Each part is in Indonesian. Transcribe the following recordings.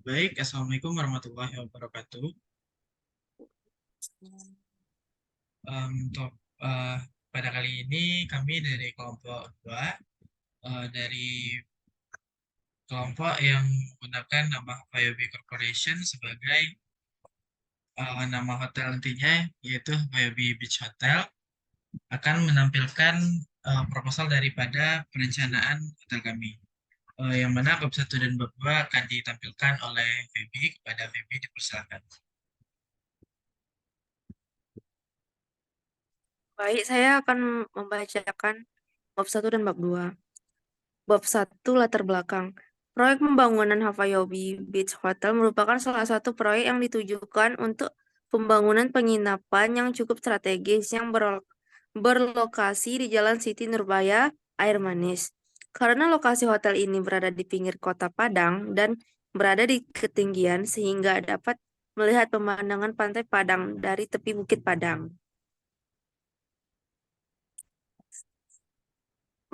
Baik, Assalamualaikum warahmatullahi wabarakatuh. Untuk eh, pada kali ini kami dari kelompok 2, dari kelompok yang menggunakan nama Bayobi Corporation sebagai nama hotel intinya, yaitu Bayobi Beach Hotel, akan menampilkan proposal daripada perencanaan hotel kami. Yang mana bab 1 dan bab 2 akan ditampilkan oleh Feby. Kepada Feby dipersilakan. Baik, saya akan membacakan bab 1 dan bab 2. Bab 1, latar belakang. Proyek pembangunan Havayobi Beach Hotel merupakan salah satu proyek yang ditujukan untuk pembangunan penginapan yang cukup strategis yang berlokasi di Jalan Siti Nurbaya, Air Manis. Karena lokasi hotel ini berada di pinggir kota Padang dan berada di ketinggian sehingga dapat melihat pemandangan pantai Padang dari tepi Bukit Padang.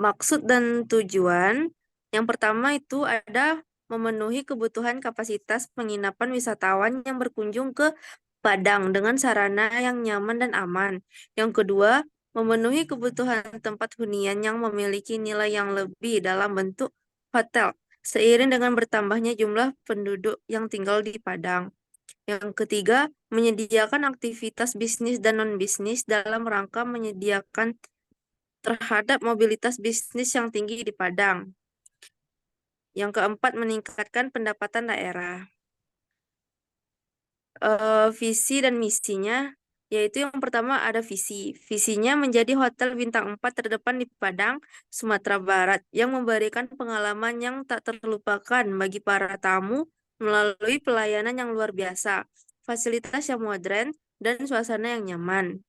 Maksud dan tujuan yang pertama itu ada memenuhi kebutuhan kapasitas penginapan wisatawan yang berkunjung ke Padang dengan sarana yang nyaman dan aman. Yang kedua, memenuhi kebutuhan tempat hunian yang memiliki nilai yang lebih dalam bentuk hotel, seiring dengan bertambahnya jumlah penduduk yang tinggal di Padang. Yang ketiga, menyediakan aktivitas bisnis dan non-bisnis dalam rangka menyediakan terhadap mobilitas bisnis yang tinggi di Padang. Yang keempat, meningkatkan pendapatan daerah. Visi dan misinya, yaitu yang pertama ada visi. Visinya menjadi hotel bintang 4 terdepan di Padang, Sumatera Barat, yang memberikan pengalaman yang tak terlupakan bagi para tamu melalui pelayanan yang luar biasa, fasilitas yang modern, dan suasana yang nyaman.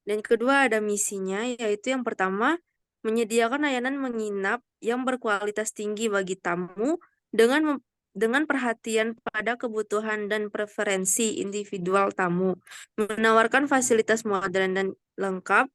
Dan kedua ada misinya, yaitu yang pertama, menyediakan layanan menginap yang berkualitas tinggi bagi tamu dengan dengan perhatian pada kebutuhan dan preferensi individual tamu, menawarkan fasilitas modern dan lengkap,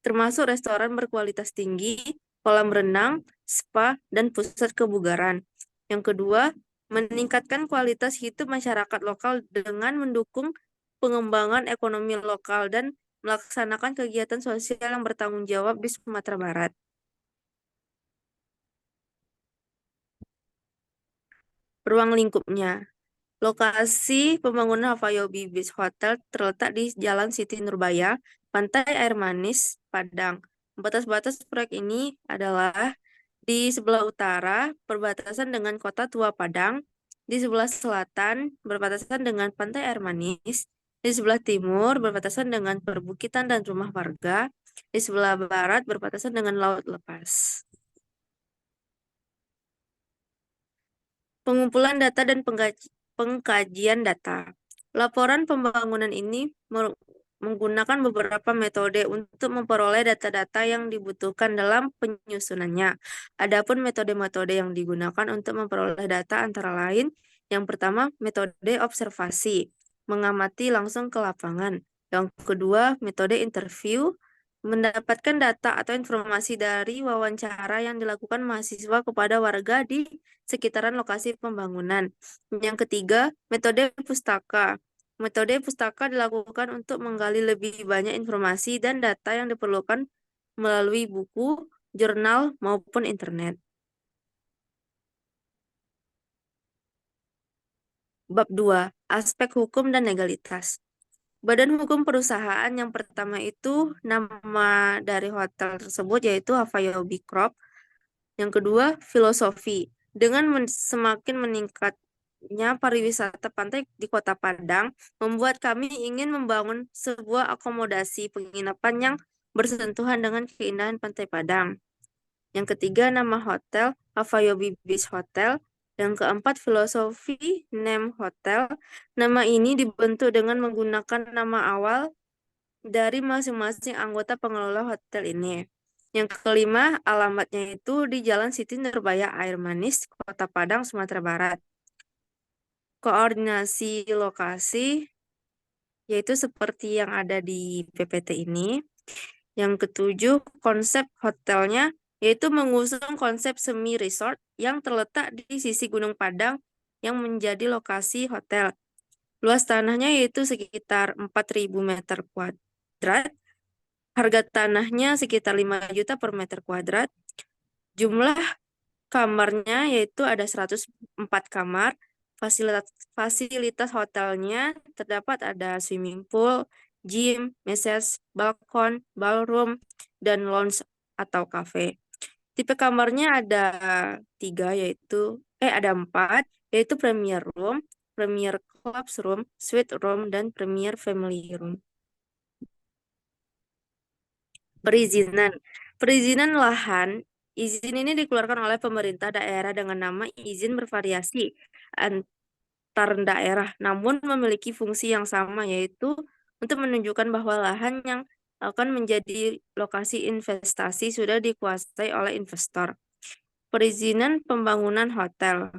termasuk restoran berkualitas tinggi, kolam renang, spa, dan pusat kebugaran. Yang kedua, meningkatkan kualitas hidup masyarakat lokal dengan mendukung pengembangan ekonomi lokal dan melaksanakan kegiatan sosial yang bertanggung jawab di Sumatera Barat. Ruang lingkupnya. Lokasi pembangunan Havayobi Beach Hotel terletak di Jalan Siti Nurbaya, Pantai Air Manis, Padang. Batas-batas proyek ini adalah di sebelah utara berbatasan dengan Kota Tua Padang, di sebelah selatan berbatasan dengan Pantai Air Manis, di sebelah timur berbatasan dengan perbukitan dan rumah warga, di sebelah barat berbatasan dengan Laut Lepas. Pengumpulan data dan pengkajian data. Laporan pembangunan ini menggunakan beberapa metode untuk memperoleh data-data yang dibutuhkan dalam penyusunannya. Adapun metode-metode yang digunakan untuk memperoleh data antara lain, yang pertama, metode observasi, mengamati langsung ke lapangan. Yang kedua, metode interview, mendapatkan data atau informasi dari wawancara yang dilakukan mahasiswa kepada warga di sekitaran lokasi pembangunan. Yang ketiga, metode pustaka. Metode pustaka dilakukan untuk menggali lebih banyak informasi dan data yang diperlukan melalui buku, jurnal, maupun internet. Bab 2. Aspek hukum dan legalitas. Badan hukum perusahaan yang pertama itu nama dari hotel tersebut yaitu Havayobi Crop. Yang kedua, filosofi. Dengan semakin meningkatnya pariwisata pantai di Kota Padang, membuat kami ingin membangun sebuah akomodasi penginapan yang bersentuhan dengan keindahan Pantai Padang. Yang ketiga, nama hotel, Havayobi Beach Hotel. Yang keempat, filosofi, name hotel. Nama ini dibentuk dengan menggunakan nama awal dari masing-masing anggota pengelola hotel ini. Yang kelima, alamatnya itu di Jalan Siti Nurbaya Air Manis, Kota Padang, Sumatera Barat. Koordinasi lokasi, yaitu seperti yang ada di PPT ini. Yang ketujuh, konsep hotelnya yaitu mengusung konsep semi-resort yang terletak di sisi Gunung Padang yang menjadi lokasi hotel. Luas tanahnya yaitu sekitar 4.000 meter kuadrat. Harga tanahnya sekitar 5 juta per meter kuadrat. Jumlah kamarnya yaitu ada 104 kamar. Fasilitas hotelnya terdapat ada swimming pool, gym, massage, balkon, ballroom, dan lounge atau cafe. Tipe kamarnya ada ada 4, yaitu Premier Room, Premier Clubs Room, Suite Room, dan Premier Family Room. Perizinan. Perizinan lahan, izin ini dikeluarkan oleh pemerintah daerah dengan nama izin bervariasi antar daerah, namun memiliki fungsi yang sama, yaitu untuk menunjukkan bahwa lahan yang akan menjadi lokasi investasi sudah dikuasai oleh investor. Perizinan pembangunan hotel.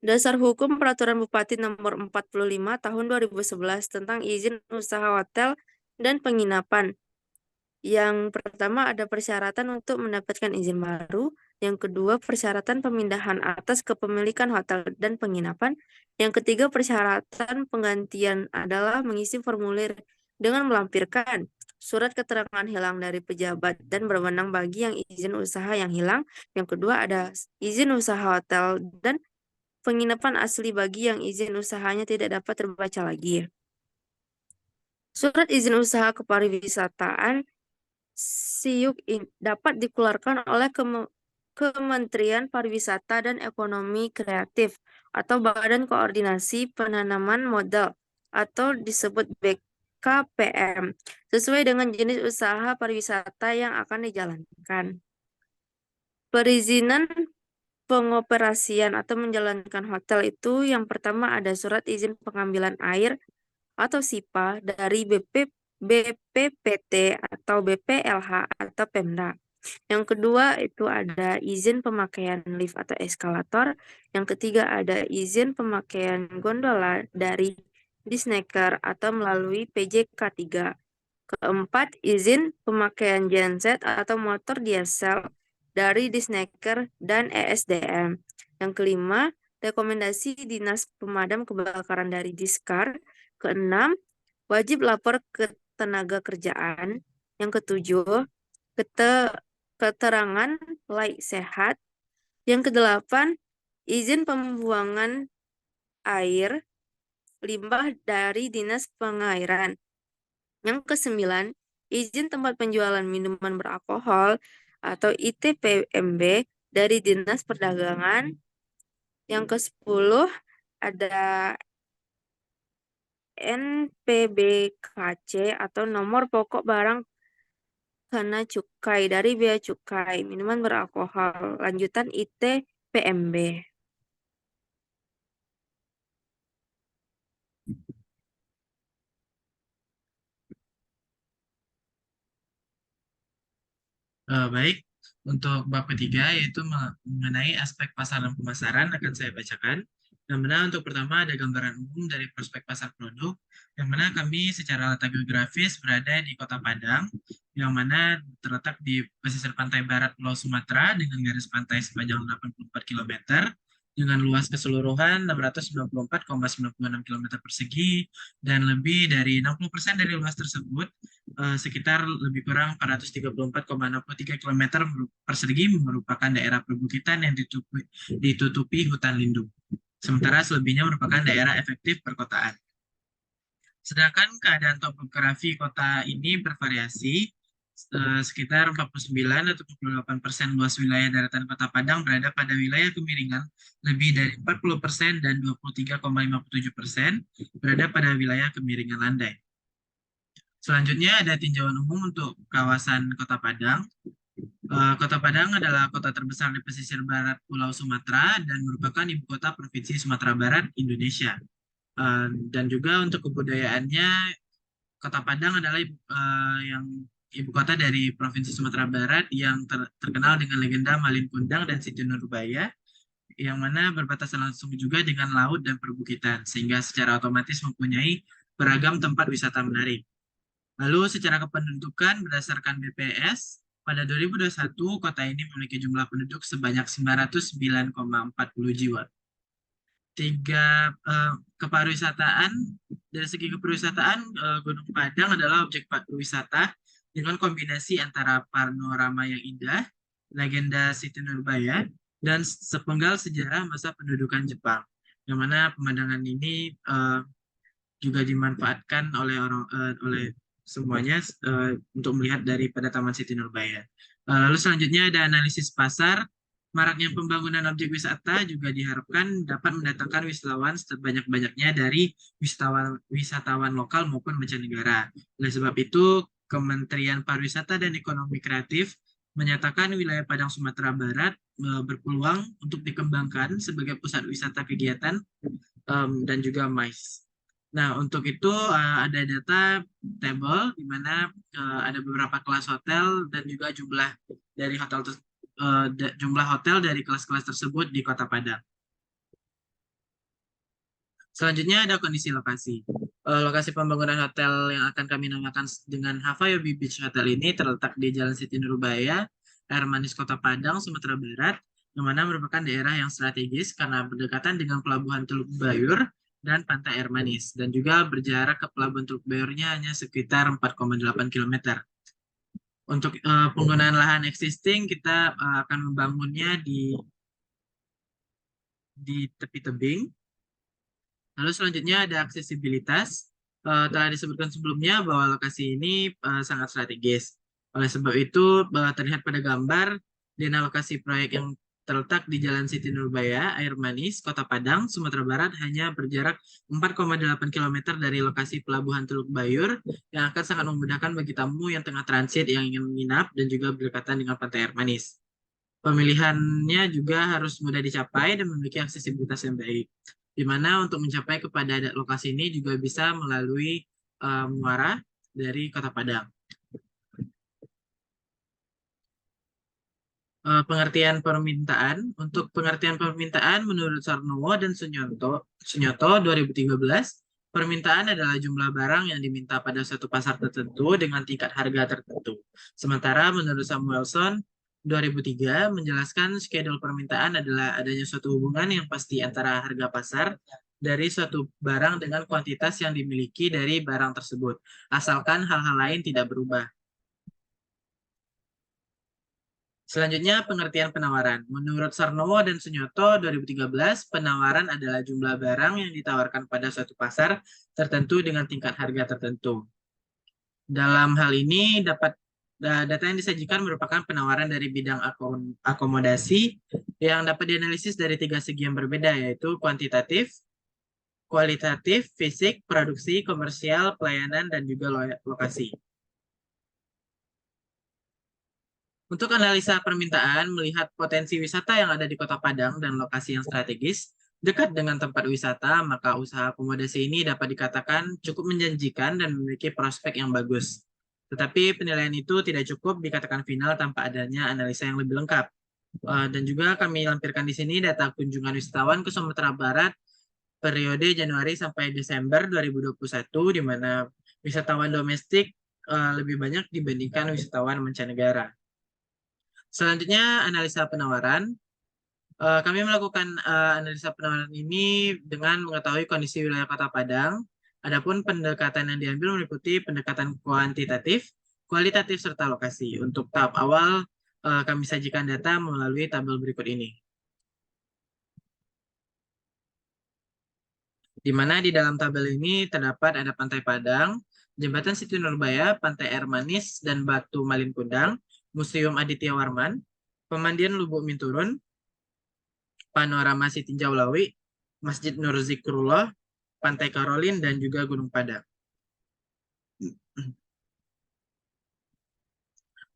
Dasar Hukum Peraturan Bupati Nomor 45 Tahun 2011 tentang izin usaha hotel dan penginapan. Yang pertama ada persyaratan untuk mendapatkan izin baru. Yang kedua persyaratan pemindahan atas kepemilikan hotel dan penginapan. Yang ketiga persyaratan penggantian adalah mengisi formulir dengan melampirkan surat keterangan hilang dari pejabat dan berwenang bagi yang izin usaha yang hilang. Yang kedua ada izin usaha hotel dan penginapan asli bagi yang izin usahanya tidak dapat terbaca lagi. Surat izin usaha kepariwisataan SIUK dapat dikeluarkan oleh Kementerian Pariwisata dan Ekonomi Kreatif atau Badan Koordinasi Penanaman Modal atau disebut BKPM sesuai dengan jenis usaha pariwisata yang akan dijalankan. Perizinan pengoperasian atau menjalankan hotel itu yang pertama ada surat izin pengambilan air atau SIPA dari BPPT atau BPLH atau Pemda. Yang kedua itu ada izin pemakaian lift atau eskalator. Yang ketiga ada izin pemakaian gondola dari Disnaker atau melalui PJK 3. Keempat, izin pemakaian genset atau motor diesel dari Disnaker dan ESDM. Yang kelima, rekomendasi Dinas Pemadam Kebakaran dari Diskar. Keenam, wajib lapor ke tenaga kerjaan. Yang ketujuh, keterangan layak sehat. Yang kedelapan, izin pembuangan air limbah dari Dinas Pengairan. Yang kesembilan, izin tempat penjualan minuman beralkohol atau ITPMB dari Dinas Perdagangan. Yang ke-10 ada NPBKC atau nomor pokok barang kena cukai dari bea cukai minuman beralkohol. Lanjutan ITPMB. Baik, untuk bab ketiga yaitu mengenai aspek pasar dan pemasaran akan saya bacakan. Yang mana untuk pertama ada gambaran umum dari prospek pasar produk, yang mana kami secara letak geografis berada di Kota Padang, yang mana terletak di pesisir pantai barat Pulau Sumatera dengan garis pantai sepanjang 84 km, dengan luas keseluruhan 694,96 km persegi, dan lebih dari 60% dari luas tersebut sekitar lebih kurang 434,63 km persegi merupakan daerah perbukitan yang ditutupi hutan lindung. Sementara selebihnya merupakan daerah efektif perkotaan. Sedangkan keadaan topografi kota ini bervariasi, sekitar 49 atau 48% luas wilayah daratan Kota Padang berada pada wilayah kemiringan, lebih dari 40% dan 23,57% berada pada wilayah kemiringan landai. Selanjutnya ada tinjauan umum untuk kawasan Kota Padang. Kota Padang adalah kota terbesar di pesisir barat Pulau Sumatera dan merupakan ibu kota Provinsi Sumatera Barat, Indonesia. Dan juga untuk kebudayaannya, Kota Padang adalah ibu kota dari Provinsi Sumatera Barat yang terkenal dengan legenda Malin Kundang dan Siti Nurbaya, yang mana berbatasan langsung juga dengan laut dan perbukitan, sehingga secara otomatis mempunyai beragam tempat wisata menarik. Lalu secara kependudukan berdasarkan BPS, Pada 2021, kota ini memiliki jumlah penduduk sebanyak 909,40 jiwa. Kepariwisataan, dari segi kepariwisataan, Gunung Padang adalah objek wisata dengan kombinasi antara panorama yang indah, legenda Siti Nurbaya, dan sepenggal sejarah masa pendudukan Jepang, yang mana pemandangan ini juga dimanfaatkan oleh semuanya untuk melihat daripada Taman Siti Nurbaya. Lalu selanjutnya ada analisis pasar. Maraknya pembangunan objek wisata juga diharapkan dapat mendatangkan wisatawan sebanyak-banyaknya dari wisatawan lokal maupun mancanegara. Oleh sebab itu, Kementerian Pariwisata dan Ekonomi Kreatif menyatakan wilayah Padang Sumatera Barat berpeluang untuk dikembangkan sebagai pusat wisata kegiatan dan juga MICE. Nah, untuk itu ada data table di mana ada beberapa kelas hotel dan juga jumlah hotel dari kelas-kelas tersebut di Kota Padang. Selanjutnya ada kondisi lokasi. Lokasi pembangunan hotel yang akan kami namakan dengan Havayobi Beach Hotel ini terletak di Jalan Siti Nurbaya, Air Manis Kota Padang, Sumatera Barat, yang mana merupakan daerah yang strategis karena berdekatan dengan Pelabuhan Teluk Bayur dan Pantai Air Manis, dan juga berjarak ke Pelabuhan Teluk Bayurnya hanya sekitar 4,8 km. Untuk penggunaan lahan existing, kita akan membangunnya di tepi tebing. Lalu selanjutnya ada aksesibilitas. Telah disebutkan sebelumnya bahwa lokasi ini sangat strategis. Oleh sebab itu, terlihat pada gambar, di lokasi proyek yang terletak di Jalan Siti Nurbaya, Air Manis, Kota Padang, Sumatera Barat, hanya berjarak 4,8 km dari lokasi Pelabuhan Teluk Bayur, yang akan sangat memudahkan bagi tamu yang tengah transit yang ingin menginap dan juga berdekatan dengan Pantai Air Manis. Pemilihannya juga harus mudah dicapai dan memiliki aksesibilitas yang baik. Di mana untuk mencapai kepada lokasi ini juga bisa melalui muara dari Kota Padang. Pengertian permintaan. Untuk pengertian permintaan menurut Sarnowo dan Sunyoto 2013, permintaan adalah jumlah barang yang diminta pada suatu pasar tertentu dengan tingkat harga tertentu. Sementara menurut Samuelson 2003 menjelaskan schedule permintaan adalah adanya suatu hubungan yang pasti antara harga pasar dari suatu barang dengan kuantitas yang dimiliki dari barang tersebut, asalkan hal-hal lain tidak berubah. Selanjutnya, pengertian penawaran. Menurut Sarnowo dan Sunyoto 2013, penawaran adalah jumlah barang yang ditawarkan pada suatu pasar tertentu dengan tingkat harga tertentu. Dalam hal ini, data yang disajikan merupakan penawaran dari bidang akomodasi yang dapat dianalisis dari 3 segi yang berbeda, yaitu kuantitatif, kualitatif, fisik, produksi, komersial, pelayanan, dan juga lokasi. Untuk analisa permintaan, melihat potensi wisata yang ada di Kota Padang dan lokasi yang strategis, dekat dengan tempat wisata, maka usaha akomodasi ini dapat dikatakan cukup menjanjikan dan memiliki prospek yang bagus. Tetapi penilaian itu tidak cukup dikatakan final tanpa adanya analisa yang lebih lengkap. Dan juga kami lampirkan di sini data kunjungan wisatawan ke Sumatera Barat periode Januari sampai Desember 2021, di mana wisatawan domestik lebih banyak dibandingkan wisatawan mancanegara. Selanjutnya, analisa penawaran. Kami melakukan analisa penawaran ini dengan mengetahui kondisi wilayah Kota Padang. Adapun pendekatan yang diambil meliputi pendekatan kuantitatif, kualitatif, serta lokasi. Untuk tahap awal, kami sajikan data melalui tabel berikut ini. Di mana di dalam tabel ini terdapat ada Pantai Padang, Jembatan Siti Nurbaya, Pantai Air Manis, dan Batu Malin Kundang, Museum Aditya Warman, Pemandian Lubuk Minturun, Panorama Sitinjau Lawi, Masjid Nur Zikrullah, Pantai Karolin, dan juga Gunung Padang.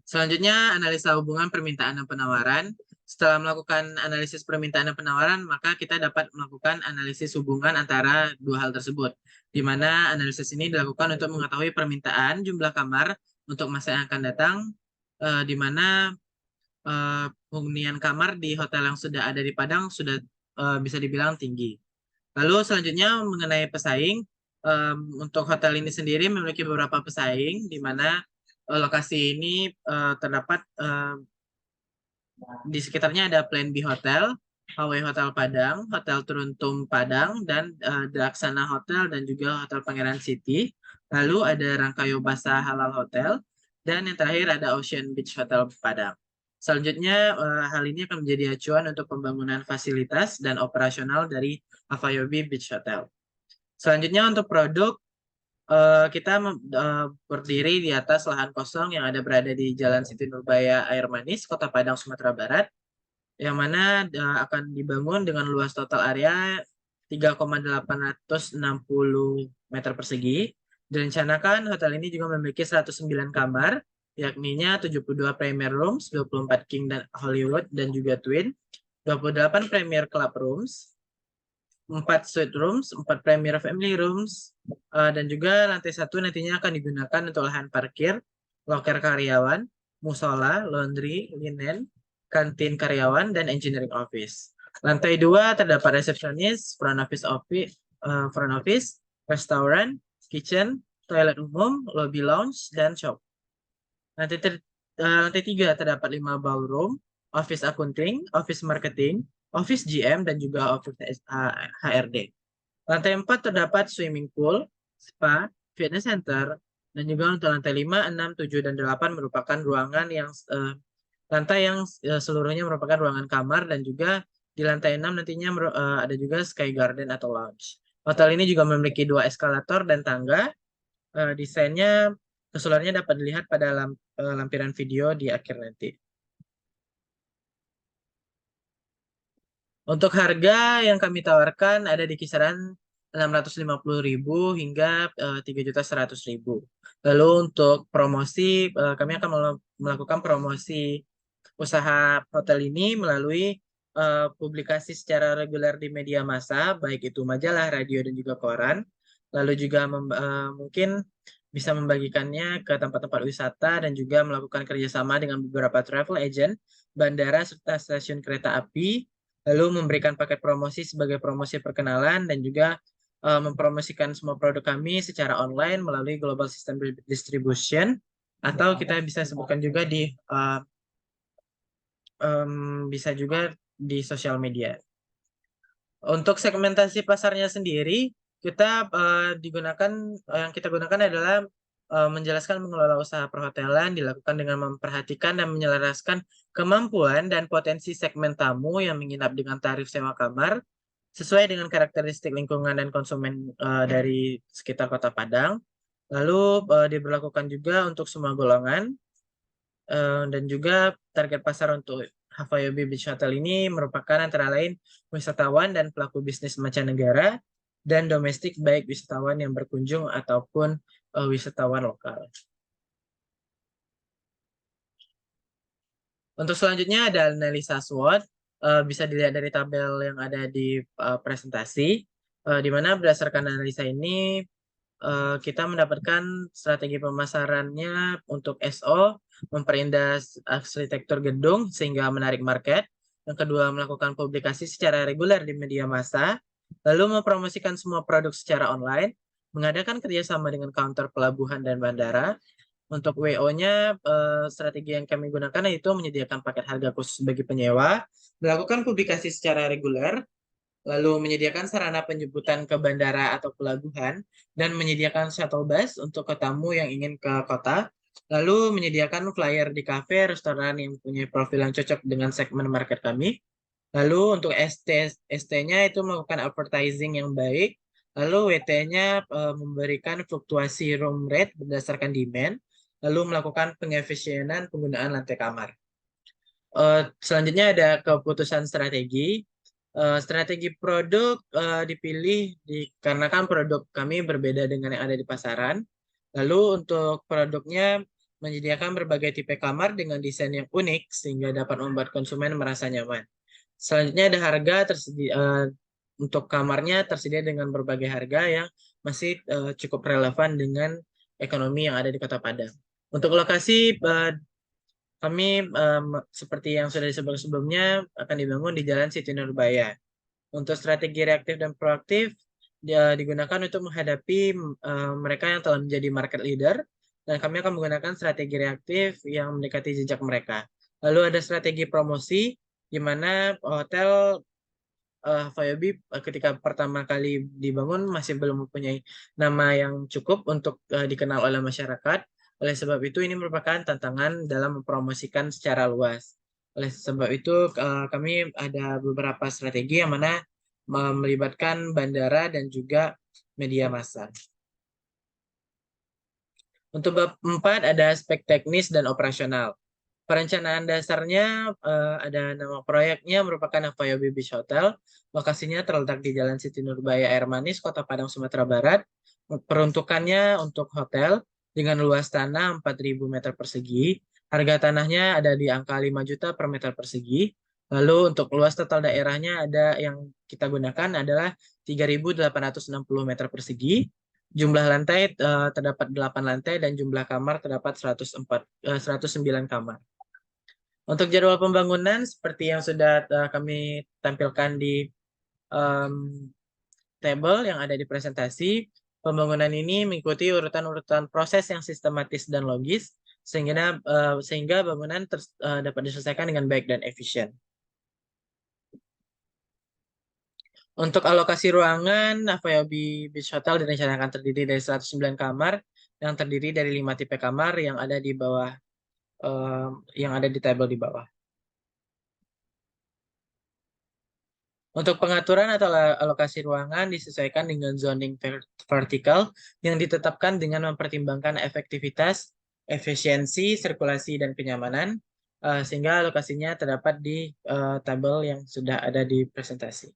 Selanjutnya, analisa hubungan permintaan dan penawaran. Setelah melakukan analisis permintaan dan penawaran, maka kita dapat melakukan analisis hubungan antara dua hal tersebut, di mana analisis ini dilakukan untuk mengetahui permintaan jumlah kamar untuk masa yang akan datang, di mana hunian kamar di hotel yang sudah ada di Padang sudah bisa dibilang tinggi. Lalu selanjutnya mengenai pesaing, untuk hotel ini sendiri memiliki beberapa pesaing, di mana lokasi ini terdapat di sekitarnya ada Plan B Hotel, Hawaii Hotel Padang, Hotel Turuntum Padang, dan Daksana Hotel dan juga Hotel Pangeran City. Lalu ada Rangkayobasa Halal Hotel, dan yang terakhir ada Ocean Beach Hotel Padang. Selanjutnya, hal ini akan menjadi acuan untuk pembangunan fasilitas dan operasional dari Havayobi Beach Hotel. Selanjutnya untuk produk, kita berdiri di atas lahan kosong yang ada berada di Jalan Siti Nurbaya Air Manis, Kota Padang, Sumatera Barat, yang mana akan dibangun dengan luas total area 3,860 meter persegi. Direncanakan hotel ini juga memiliki 109 kamar, yakninya 72 Premier Rooms, 24 King dan Hollywood dan juga Twin, 28 Premier Club Rooms, 4 Suite Rooms, 4 Premier Family Rooms, dan juga lantai 1 nantinya akan digunakan untuk lahan parkir, loker karyawan, musola, laundry, linen, kantin karyawan, dan engineering office. Lantai 2 terdapat resepsionis, front office, restoran, kitchen, toilet umum, lobby lounge, dan shop. Lantai 3 terdapat 5 ballroom, office accounting, office marketing, office GM, dan juga office HRD. Lantai 4 terdapat swimming pool, spa, fitness center, dan juga untuk lantai 5, 6, 7, dan 8 merupakan ruangan yang lantai yang seluruhnya merupakan ruangan kamar, dan juga di lantai 6 nantinya ada juga sky garden atau lounge. Hotel ini juga memiliki 2 eskalator dan tangga. Desainnya keseluruhannya dapat dilihat pada lampiran video di akhir nanti. Untuk harga yang kami tawarkan ada di kisaran 650.000 hingga 3.100.000. Lalu untuk promosi, kami akan melakukan promosi usaha hotel ini melalui publikasi secara reguler di media massa, baik itu majalah, radio, dan juga koran. Lalu juga mungkin bisa membagikannya ke tempat-tempat wisata dan juga melakukan kerjasama dengan beberapa travel agent, bandara, serta stasiun kereta api, lalu memberikan paket promosi sebagai promosi perkenalan, dan juga mempromosikan semua produk kami secara online melalui global system distribution, atau kita bisa sebutkan juga bisa juga di sosial media. Untuk segmentasi pasarnya sendiri, kita yang kita gunakan adalah menjelaskan mengelola usaha perhotelan dilakukan dengan memperhatikan dan menyelaraskan kemampuan dan potensi segmen tamu yang menginap dengan tarif sewa kamar sesuai dengan karakteristik lingkungan dan konsumen dari sekitar Kota Padang. Lalu diberlakukan juga untuk semua golongan, dan juga target pasar untuk Havayobi Beach Hotel ini merupakan antara lain wisatawan dan pelaku bisnis mancanegara dan domestik, baik wisatawan yang berkunjung ataupun wisatawan lokal. Untuk selanjutnya ada analisa SWOT, bisa dilihat dari tabel yang ada di presentasi, di mana berdasarkan analisa ini kita mendapatkan strategi pemasarannya untuk SO, memperindah arsitektur gedung sehingga menarik market. Yang kedua, melakukan publikasi secara reguler di media massa, lalu mempromosikan semua produk secara online, mengadakan kerjasama dengan counter pelabuhan dan bandara. Untuk WO-nya, strategi yang kami gunakan yaitu menyediakan paket harga khusus bagi penyewa, melakukan publikasi secara reguler, lalu menyediakan sarana penjemputan ke bandara atau pelabuhan, dan menyediakan shuttle bus untuk tamu yang ingin ke kota, lalu menyediakan flyer di kafe, restoran yang punya profil yang cocok dengan segmen market kami, lalu untuk ST-nya itu melakukan advertising yang baik, lalu WT-nya memberikan fluktuasi room rate berdasarkan demand, lalu melakukan pengefisienan penggunaan lantai kamar. Selanjutnya ada keputusan strategi. Strategi produk dipilih dikarenakan produk kami berbeda dengan yang ada di pasaran. Lalu untuk produknya menyediakan berbagai tipe kamar dengan desain yang unik sehingga dapat membuat konsumen merasa nyaman. Selanjutnya ada harga tersedia untuk kamarnya tersedia dengan berbagai harga yang masih cukup relevan dengan ekonomi yang ada di Kota Padang. Untuk lokasi kami seperti yang sudah disebut sebelumnya akan dibangun di Jalan Siti Nurbaya. Untuk strategi reaktif dan proaktif digunakan untuk menghadapi mereka yang telah menjadi market leader. dan kami akan menggunakan strategi reaktif yang mendekati jejak mereka. Lalu ada strategi promosi, di mana hotel Fayobi ketika pertama kali dibangun masih belum mempunyai nama yang cukup untuk dikenal oleh masyarakat. Oleh sebab itu ini merupakan tantangan dalam mempromosikan secara luas. Oleh sebab itu kami ada beberapa strategi yang mana melibatkan bandara dan juga media massa. Untuk bab 4 ada aspek teknis dan operasional. Perencanaan dasarnya ada nama proyeknya merupakan Avayobi Beach Hotel. Lokasinya terletak di Jalan Siti Nurbaya Air Manis, Kota Padang, Sumatera Barat. Peruntukannya untuk hotel dengan luas tanah 4.000 meter persegi. Harga tanahnya ada di angka 5 juta per meter persegi. Lalu untuk luas total daerahnya ada yang kita gunakan adalah 3.860 meter persegi. Jumlah lantai terdapat 8 lantai dan jumlah kamar terdapat 109 kamar. Untuk jadwal pembangunan seperti yang sudah kami tampilkan di um, tabel yang ada di presentasi, pembangunan ini mengikuti urutan-urutan proses yang sistematis dan logis sehingga bangunan dapat diselesaikan dengan baik dan efisien. Untuk alokasi ruangan, Avayobi Beach Hotel direncanakan terdiri dari 109 kamar yang terdiri dari 5 tipe kamar yang ada di bawah yang ada di tabel di bawah. Untuk pengaturan atau alokasi ruangan disesuaikan dengan zoning vertikal yang ditetapkan dengan mempertimbangkan efektivitas, efisiensi, sirkulasi, dan kenyamanan, sehingga alokasinya terdapat di tabel yang sudah ada di presentasi.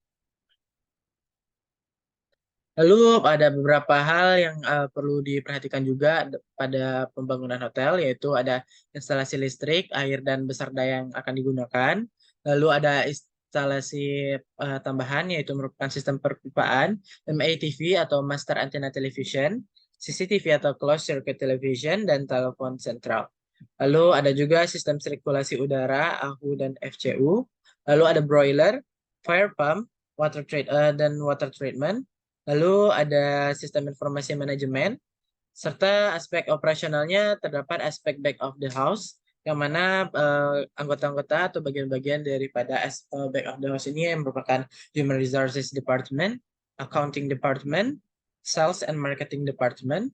Lalu ada beberapa hal yang perlu diperhatikan juga pada pembangunan hotel, yaitu ada instalasi listrik, air, dan besar daya yang akan digunakan. Lalu ada instalasi tambahan, yaitu merupakan sistem perpipaan, MATV atau Master Antenna Television, CCTV atau Closed Circuit Television, dan telepon sentral. Lalu ada juga sistem sirkulasi udara, AHU dan FCU. Lalu ada broiler, fire pump, dan water treatment. Lalu ada sistem informasi manajemen, serta aspek operasionalnya terdapat aspek back of the house, yang mana anggota-anggota atau bagian-bagian daripada back of the house ini yang merupakan Human Resources Department, Accounting Department, Sales and Marketing Department.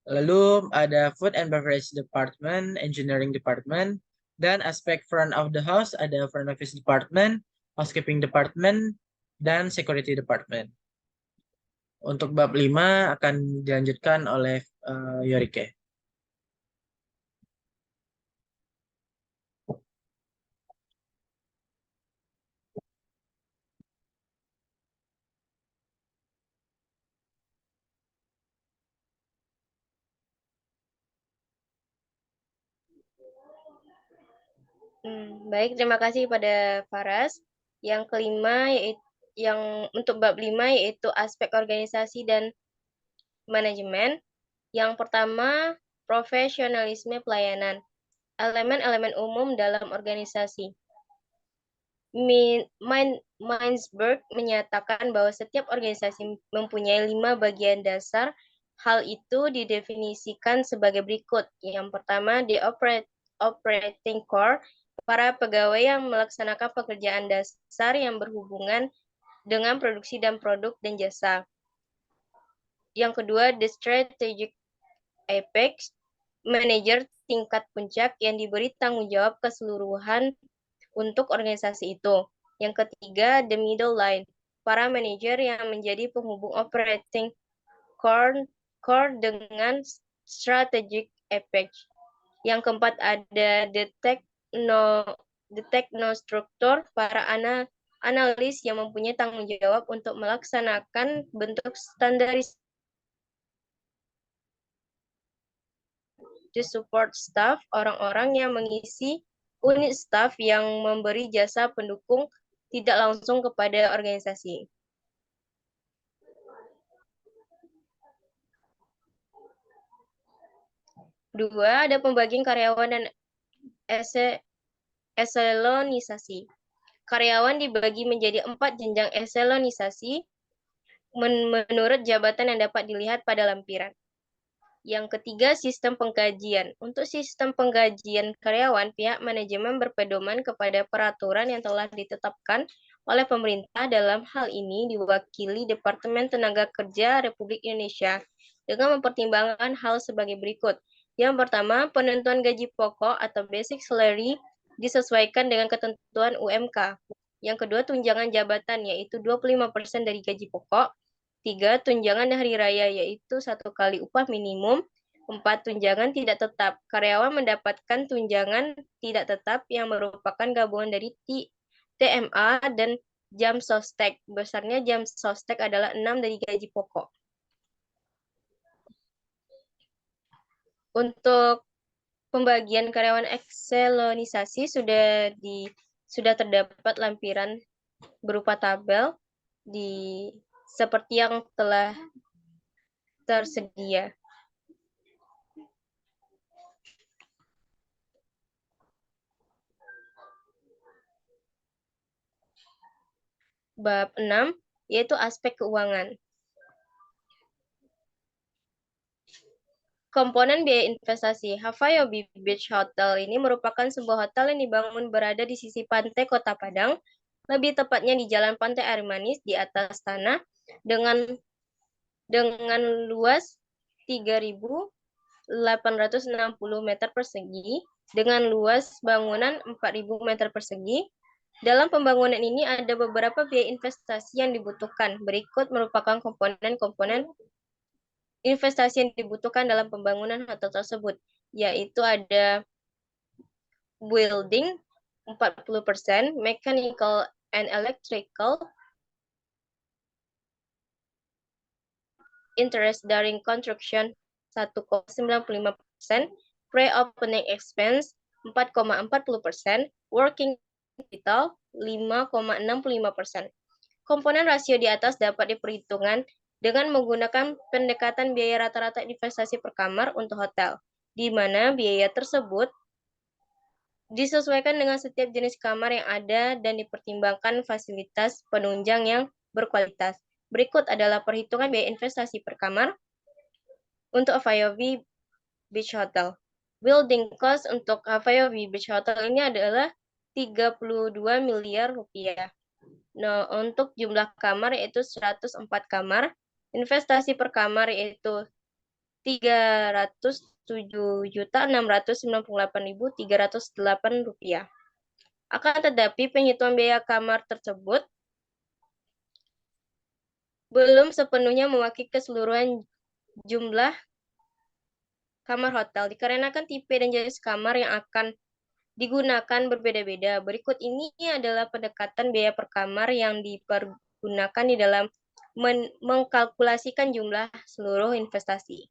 Lalu ada Food and Beverage Department, Engineering Department, dan aspek front of the house ada Front Office Department, Housekeeping Department, dan Security Department. Untuk bab 5 akan dilanjutkan oleh Yorike. Baik, terima kasih pada Faras. Yang kelima yaitu yang untuk bab 5 yaitu aspek organisasi dan manajemen. Yang pertama, profesionalisme pelayanan. Elemen-elemen umum dalam organisasi. Mindsberg menyatakan bahwa setiap organisasi mempunyai 5 bagian dasar. Hal itu didefinisikan sebagai berikut. Yang pertama, the operating core, para pegawai yang melaksanakan pekerjaan dasar yang berhubungan dengan produksi dan produk dan jasa. Yang kedua, the strategic apex, manajer tingkat puncak yang diberi tanggung jawab keseluruhan untuk organisasi itu. Yang ketiga, the middle line, para manajer yang menjadi penghubung operating core dengan strategic apex. Yang keempat ada the technostructure, para analis yang mempunyai tanggung jawab untuk melaksanakan bentuk standarisasi. The support staff, orang-orang yang mengisi unit staff yang memberi jasa pendukung tidak langsung kepada organisasi. Dua, ada pembagian karyawan dan eselonisasi. Karyawan dibagi menjadi 4 jenjang eselonisasi menurut jabatan yang dapat dilihat pada lampiran. Yang ketiga, sistem penggajian. Untuk sistem penggajian karyawan, pihak manajemen berpedoman kepada peraturan yang telah ditetapkan oleh pemerintah. Dalam hal ini diwakili Departemen Tenaga Kerja Republik Indonesia dengan mempertimbangkan hal sebagai berikut. Yang pertama, penentuan gaji pokok atau basic salary disesuaikan dengan ketentuan UMK. Yang kedua, tunjangan jabatan, yaitu 25% dari gaji pokok. 3. Tunjangan hari raya, yaitu 1 kali upah minimum. 4. Tunjangan tidak tetap. Karyawan mendapatkan tunjangan tidak tetap yang merupakan gabungan dari TMA dan jam sostek. Besarnya jam sostek adalah 6 dari gaji pokok. Untuk pembagian karyawan ekselonisasi sudah terdapat lampiran berupa tabel seperti yang telah tersedia. Bab 6, yaitu aspek keuangan. Komponen biaya investasi. Havayobi Beach Hotel ini merupakan sebuah hotel yang dibangun berada di sisi pantai Kota Padang, lebih tepatnya di Jalan Pantai Air Manis di atas tanah dengan luas 3.860 meter persegi, dengan luas bangunan 4.000 meter persegi. Dalam pembangunan ini ada beberapa biaya investasi yang dibutuhkan. Berikut merupakan komponen-komponen investasi yang dibutuhkan dalam pembangunan hotel tersebut, yaitu ada building 40%, mechanical and electrical, interest during construction 1,95%, pre-opening expense 4,40%, working capital 5,65%. Komponen rasio di atas dapat diperhitungkan dengan menggunakan pendekatan biaya rata-rata investasi per kamar untuk hotel, di mana biaya tersebut disesuaikan dengan setiap jenis kamar yang ada dan dipertimbangkan fasilitas penunjang yang berkualitas. Berikut adalah perhitungan biaya investasi per kamar untuk Havayobi Beach Hotel. Building cost untuk Havayobi Beach Hotel ini adalah 32 miliar rupiah. Nah, untuk jumlah kamar yaitu 104 kamar. Investasi per kamar yaitu 307.698.308 rupiah. Akan tetapi penghitungan biaya kamar tersebut belum sepenuhnya mewakili keseluruhan jumlah kamar hotel, dikarenakan tipe dan jenis kamar yang akan digunakan berbeda-beda. Berikut ini adalah pendekatan biaya per kamar yang dipergunakan di dalam mengkalkulasikan jumlah seluruh investasi.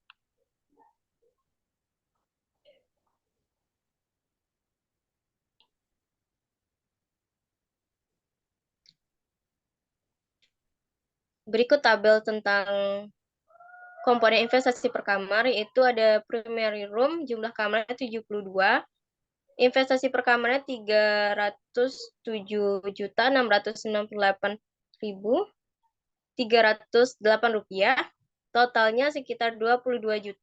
Berikut tabel tentang komponen investasi per kamar, yaitu ada primary room, jumlah kamarnya 72, investasi per kamarnya 307.698.308 rupiah, totalnya sekitar 22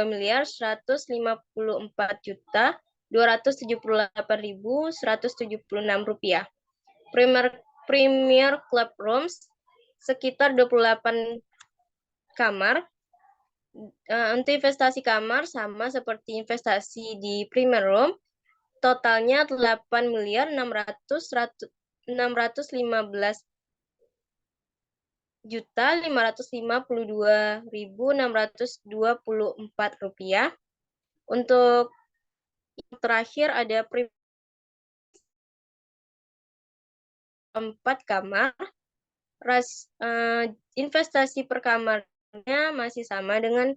miliar 154.278.176 rupiah. Premier Club Rooms sekitar 28 kamar. Untuk investasi kamar sama seperti investasi di Premier Room, totalnya 8.615.552.624 rupiah. Untuk yang terakhir ada 4 kamar. Investasi per kamarnya masih sama dengan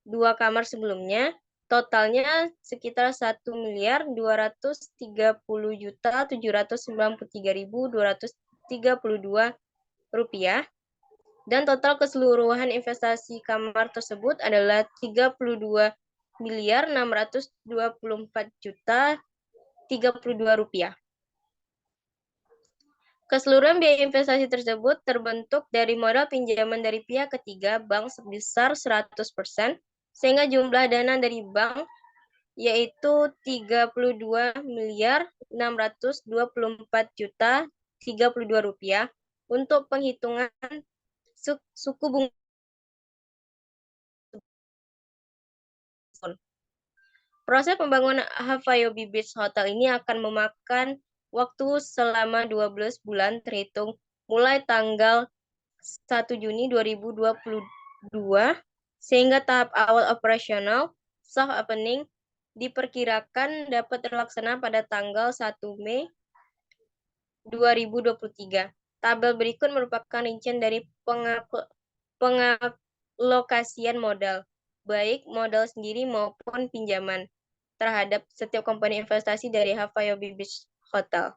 2 kamar sebelumnya. Totalnya sekitar 1.230.793.232 rupiah. Dan total keseluruhan investasi kamar tersebut adalah 32.624.032 rupiah. Keseluruhan biaya investasi tersebut terbentuk dari modal pinjaman dari pihak ketiga bank sebesar 100%, sehingga jumlah dana dari bank yaitu 32.624.032 rupiah untuk penghitungan suku bunga. Proses pembangunan Havayobi Beach Hotel ini akan memakan waktu selama 12 bulan terhitung mulai tanggal 1 Juni 2022 sehingga tahap awal operasional soft opening diperkirakan dapat terlaksana pada tanggal 1 Mei 2023. Tabel berikut merupakan rincian dari pengalokasian modal, baik modal sendiri maupun pinjaman, terhadap setiap komponen investasi dari Havayobi Beach Hotel.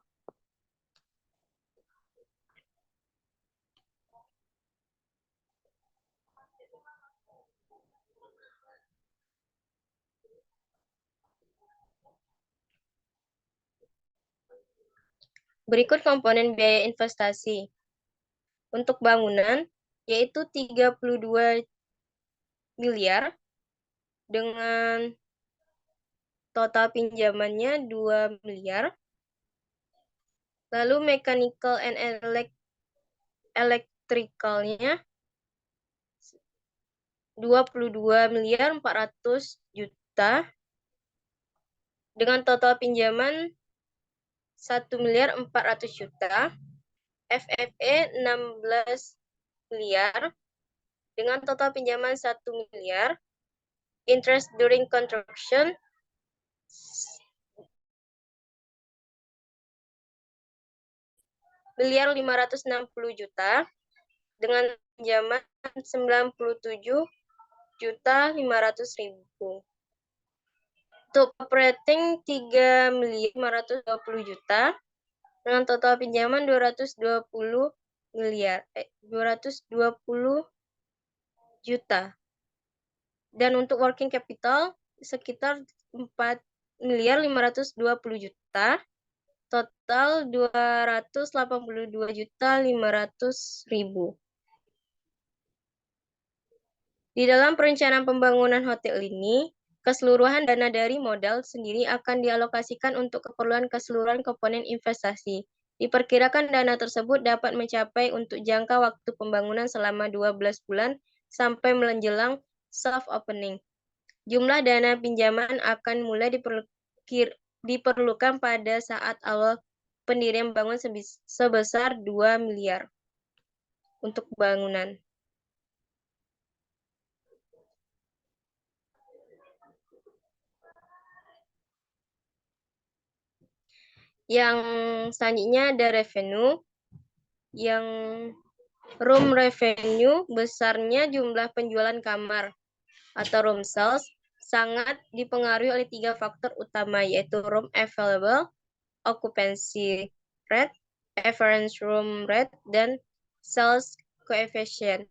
Berikut komponen biaya investasi. Untuk bangunan, yaitu 32 miliar dengan total pinjamannya 2 miliar. Lalu mechanical and electricalnya 22.400.000.000 dengan total pinjaman 1.400.000.000. FFE 16 miliar dengan total pinjaman 1 miliar. Interest during construction 1.560.000.000 dengan pinjaman 97.500.000. Untuk operating 3.520.000.000 dengan total pinjaman 220 juta. Dan untuk working capital sekitar 4.520.000.000, total 282.500.000. Di dalam perencanaan pembangunan hotel ini, keseluruhan dana dari modal sendiri akan dialokasikan untuk keperluan keseluruhan komponen investasi. Diperkirakan dana tersebut dapat mencapai untuk jangka waktu pembangunan selama 12 bulan sampai menjelang soft opening. Jumlah dana pinjaman akan mulai diperlukan pada saat awal pendirian bangunan sebesar 2 miliar untuk bangunan. Yang selanjutnya ada revenue. Yang room revenue besarnya jumlah penjualan kamar atau room sales sangat dipengaruhi oleh 3 faktor utama, yaitu room available, occupancy rate, average room rate, dan sales coefficient.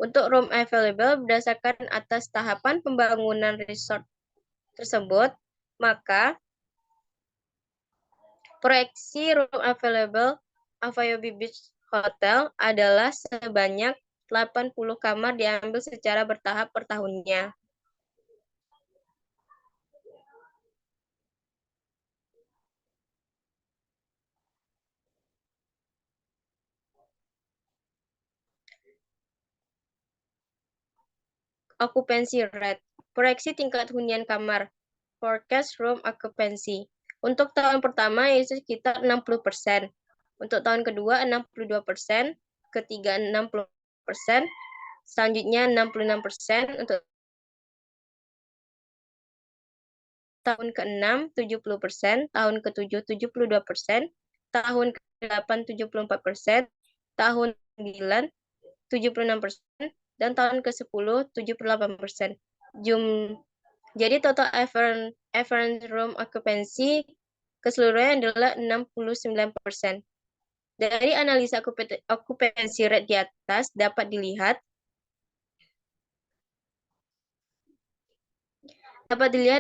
Untuk room available berdasarkan atas tahapan pembangunan resort tersebut, maka proyeksi room available Havayobi Beach Hotel adalah sebanyak 80 kamar diambil secara bertahap per tahunnya. Occupancy rate, proyeksi tingkat hunian kamar, forecast room occupancy. Untuk tahun pertama yaitu sekitar 60%. Untuk tahun kedua 62%, ketiga 60%, selanjutnya 66%, untuk tahun ke-6 70%, tahun ke-7 72%, tahun ke-8 74%, tahun ke-9 76%, dan tahun ke-10 78%. Jadi total average room occupancy keseluruhannya adalah 69%. Dari analisa occupancy rate di atas dapat dilihat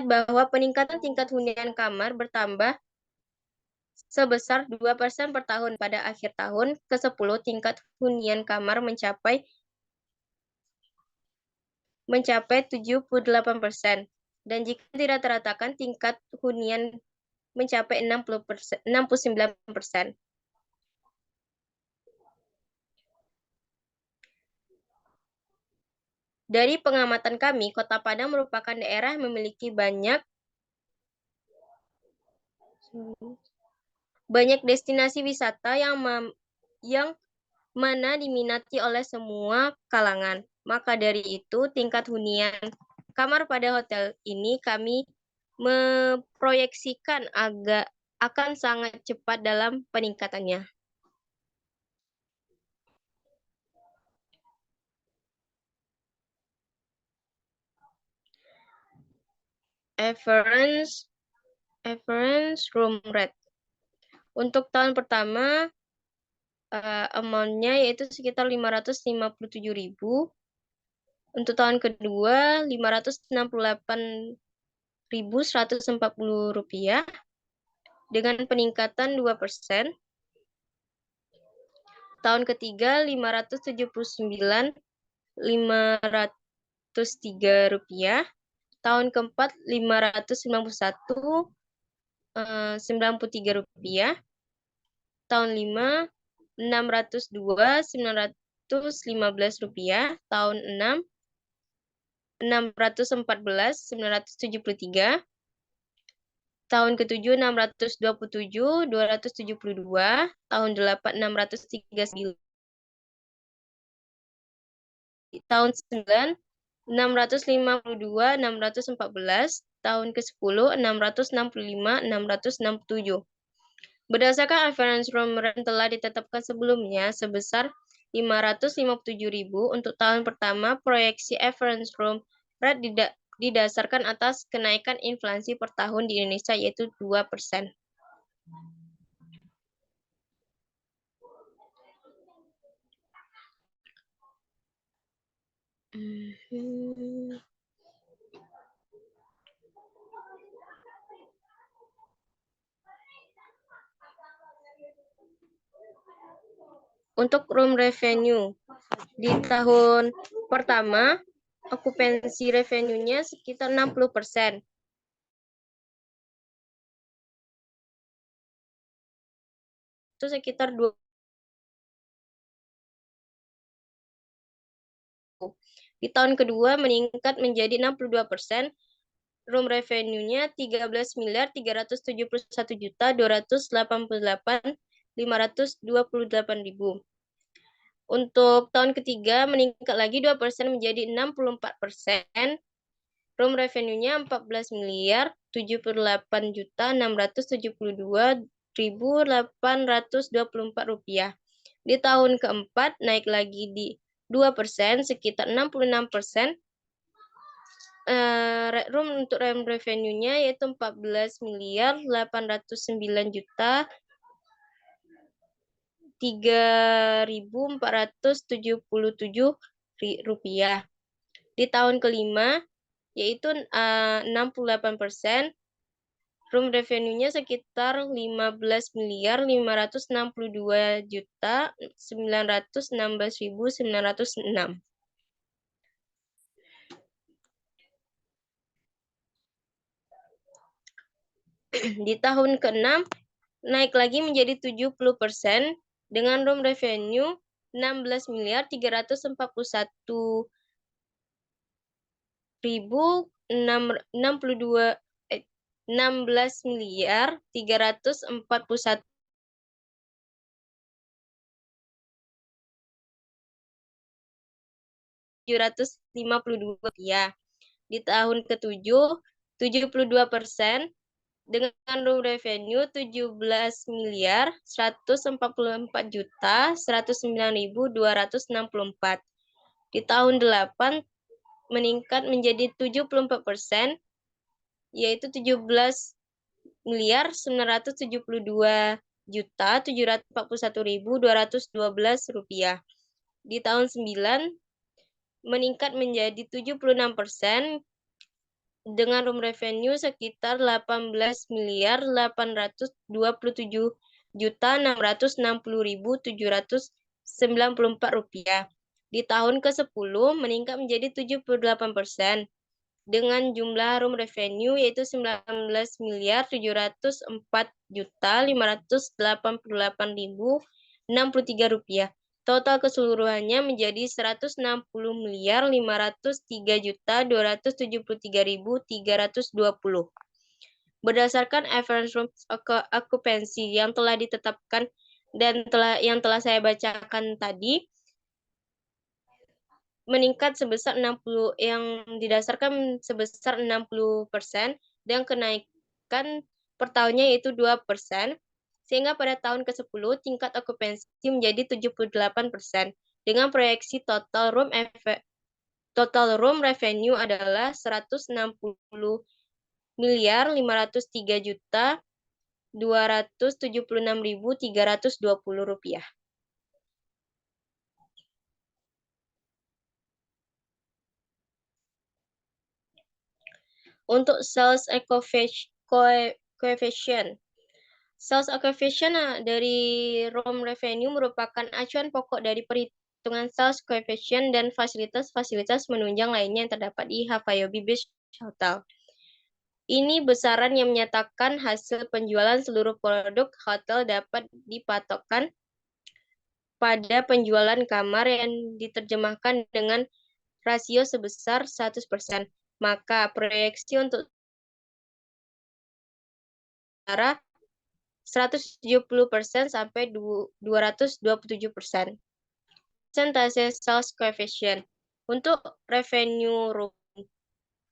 bahwa peningkatan tingkat hunian kamar bertambah sebesar 2% per tahun. Pada akhir tahun ke-10 tingkat hunian kamar mencapai mencapai 78%. Dan jika dirata-ratakan, tingkat hunian mencapai 69%. Dari pengamatan kami, Kota Padang merupakan daerah yang memiliki banyak destinasi wisata yang mana diminati oleh semua kalangan. Maka dari itu, tingkat hunian kamar pada hotel ini kami memproyeksikan akan sangat cepat dalam peningkatannya. Average room rate. Untuk tahun pertama, amount-nya yaitu sekitar 557.000. Untuk tahun kedua, 568.140 rupiah dengan peningkatan 2%. Tahun ketiga, 579.503 rupiah. Tahun keempat, 591.93 rupiah. Tahun 5, 602.915 rupiah. Tahun 6, 614.973. Tahun ke-7, 627.272. Tahun 8, 639. Tahun 9, 652.614. Tahun ke-10, 665.667. Berdasarkan average room rent telah ditetapkan sebelumnya sebesar 557.000 untuk tahun pertama, proyeksi average room rent didasarkan atas kenaikan inflasi per tahun di Indonesia yaitu 2%. Untuk room revenue, di tahun pertama, okupansi revenue-nya sekitar 60%. Itu sekitar 2. Di tahun kedua meningkat menjadi 62%. Room revenue-nya 13.371.288.528.000. Untuk tahun ketiga meningkat lagi 2% menjadi 64%. Room revenue-nya 14.078.672.824 rupiah. Di tahun keempat naik lagi di 2%, sekitar 66%. Untuk room revenue-nya yaitu 14.809.3.477 rupiah. Di tahun kelima yaitu 68%. Room revenue-nya sekitar 15.562.916.906. Di tahun ke-6 naik lagi menjadi 70% dengan room revenue 16.341.642 16.341.752 rupiah. Di tahun ke-7 72% dengan room revenue 17.144.109.264. Di tahun 8 meningkat menjadi 74%, yaitu 17.972.741.212 rupiah. Di tahun 9 meningkat menjadi 76% dengan room revenue sekitar 18.827.660.794 rupiah. Di tahun ke-10 meningkat menjadi 78% dengan jumlah room revenue yaitu 19.404.588.063 rupiah. Total keseluruhannya menjadi 160.503.273.320. Berdasarkan average room occupancy yang telah ditetapkan dan yang telah saya bacakan tadi, meningkat sebesar 60 yang didasarkan sebesar 60% dan kenaikan per tahunnya yaitu 2%, sehingga pada tahun ke-10 tingkat okupansi menjadi 78% dengan proyeksi total room revenue adalah 160.503.276.320 rupiah. Untuk sales coefficient. Sales coefficient dari room revenue merupakan acuan pokok dari perhitungan sales coefficient dan fasilitas-fasilitas menunjang lainnya yang terdapat di Havayobi Beach Hotel. Ini besaran yang menyatakan hasil penjualan seluruh produk hotel dapat dipatokkan pada penjualan kamar yang diterjemahkan dengan rasio sebesar 100%. Maka proyeksi untuk antara 170% sampai 227%. Persentase sales coefficient untuk revenue room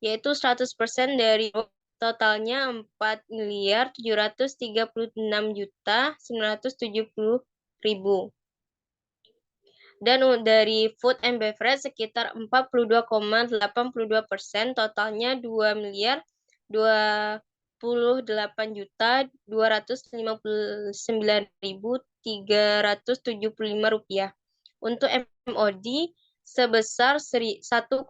yaitu 100% dari totalnya 4.736.970.000. Dan dari food and beverage sekitar 42,82%, totalnya 2.228.259.375 rupiah. Untuk MOD sebesar 1,04%,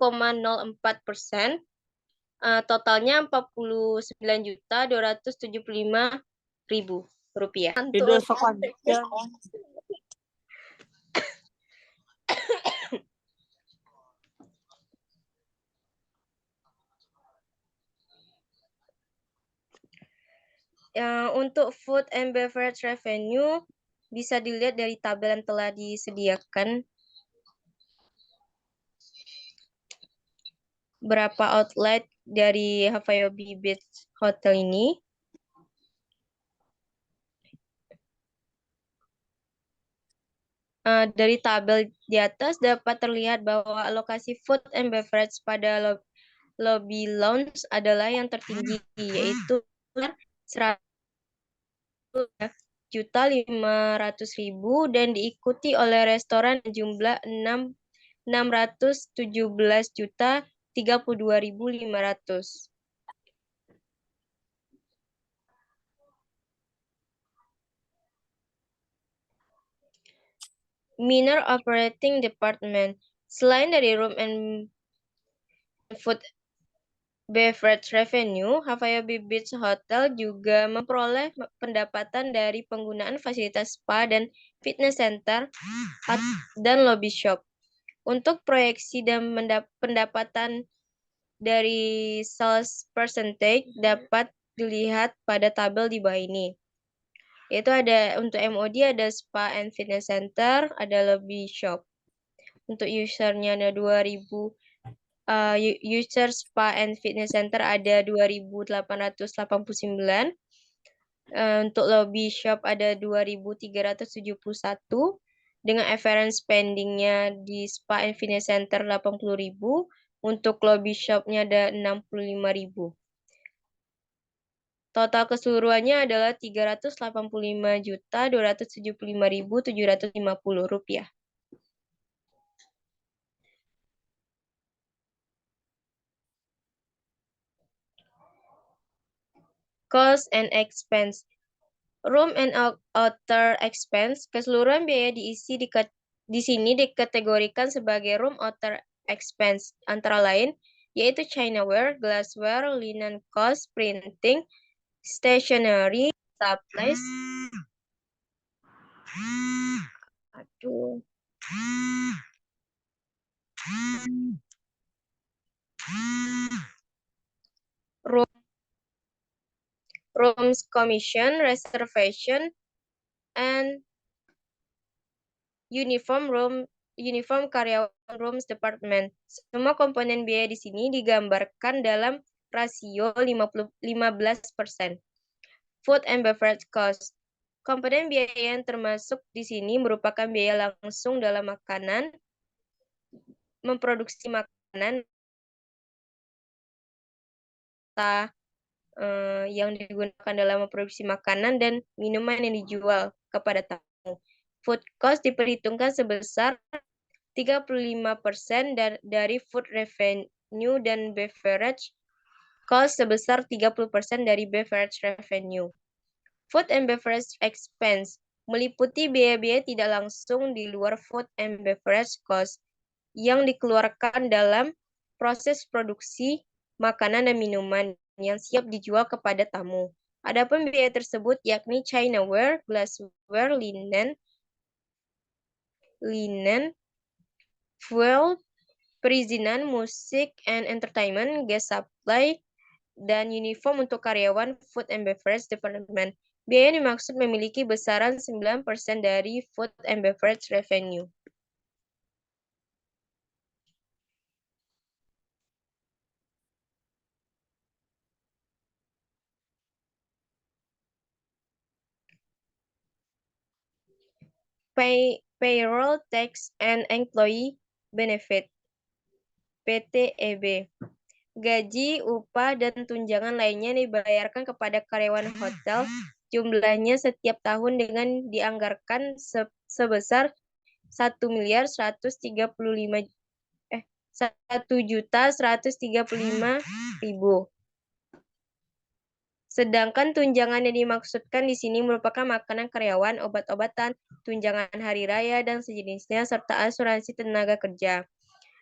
totalnya 49.275.000 rupiah. Tidak selanjutnya. Untuk food and beverage revenue bisa dilihat dari tabel yang telah disediakan. Berapa outlet dari Havayobi Beach Hotel ini. Dari tabel di atas dapat terlihat bahwa alokasi food and beverage pada lobby lounge adalah yang tertinggi, yaitu 100.500.000 dan diikuti oleh restoran jumlah 617.032.500. Minor operating department. Selain dari room and food beverage revenue, Havayobi Beach Hotel juga memperoleh pendapatan dari penggunaan fasilitas spa dan fitness center dan lobby shop. Untuk proyeksi dan pendapatan dari sales percentage dapat dilihat pada tabel di bawah ini. Yaitu ada untuk MOD ada spa and fitness center, ada lobby shop. Untuk usernya ada 2.000 user spa and fitness center ada 2.889. Untuk lobby shop ada 2.371 dengan average spendingnya di spa and fitness center 80.000. Untuk lobby shopnya ada 65.000. Total keseluruhannya adalah 385.275.750 rupiah. Cost and expense. Room and outer expense. Keseluruhan biaya diisi di sini dikategorikan sebagai room outer expense, antara lain yaitu chinaware, glassware, linen cost, printing, stationery, supplies, Rooms Commission, Reservation, and Uniform Karyawan Rooms Department. Semua komponen biaya di sini digambarkan dalam rasio 15%. Food and beverage cost. Komponen biaya yang termasuk di sini merupakan biaya langsung dalam makanan, memproduksi makanan, yang digunakan dalam memproduksi makanan dan minuman yang dijual kepada tamu. Food cost diperhitungkan sebesar 35% dari food revenue dan beverage cost sebesar 30% dari beverage revenue. Food and beverage expense meliputi biaya-biaya tidak langsung di luar food and beverage cost yang dikeluarkan dalam proses produksi makanan dan minuman yang siap dijual kepada tamu. Adapun biaya tersebut yakni chinaware, glassware, linen, fuel, perizinan, musik and entertainment, gas supply, dan uniform untuk karyawan food and beverage department. Biaya yang dimaksud memiliki besaran 9% dari food and beverage revenue. Payroll tax and employee benefit PTEB. Gaji, upah, dan tunjangan lainnya dibayarkan kepada karyawan hotel. Jumlahnya setiap tahun dengan dianggarkan sebesar 1.135.000. Sedangkan tunjangan yang dimaksudkan di sini merupakan makanan karyawan, obat-obatan, tunjangan hari raya, dan sejenisnya, serta asuransi tenaga kerja.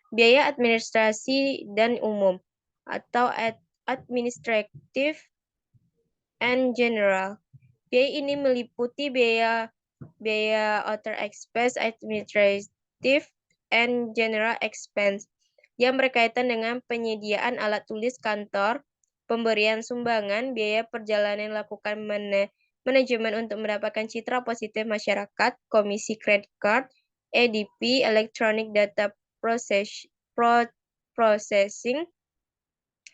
Biaya administrasi dan umum atau administrative and general. Biaya ini meliputi biaya outer expense, administrative, and general expense yang berkaitan dengan penyediaan alat tulis kantor, pemberian sumbangan, biaya perjalanan lakukan manajemen untuk mendapatkan citra positif masyarakat, komisi credit card, EDP, electronic data processing,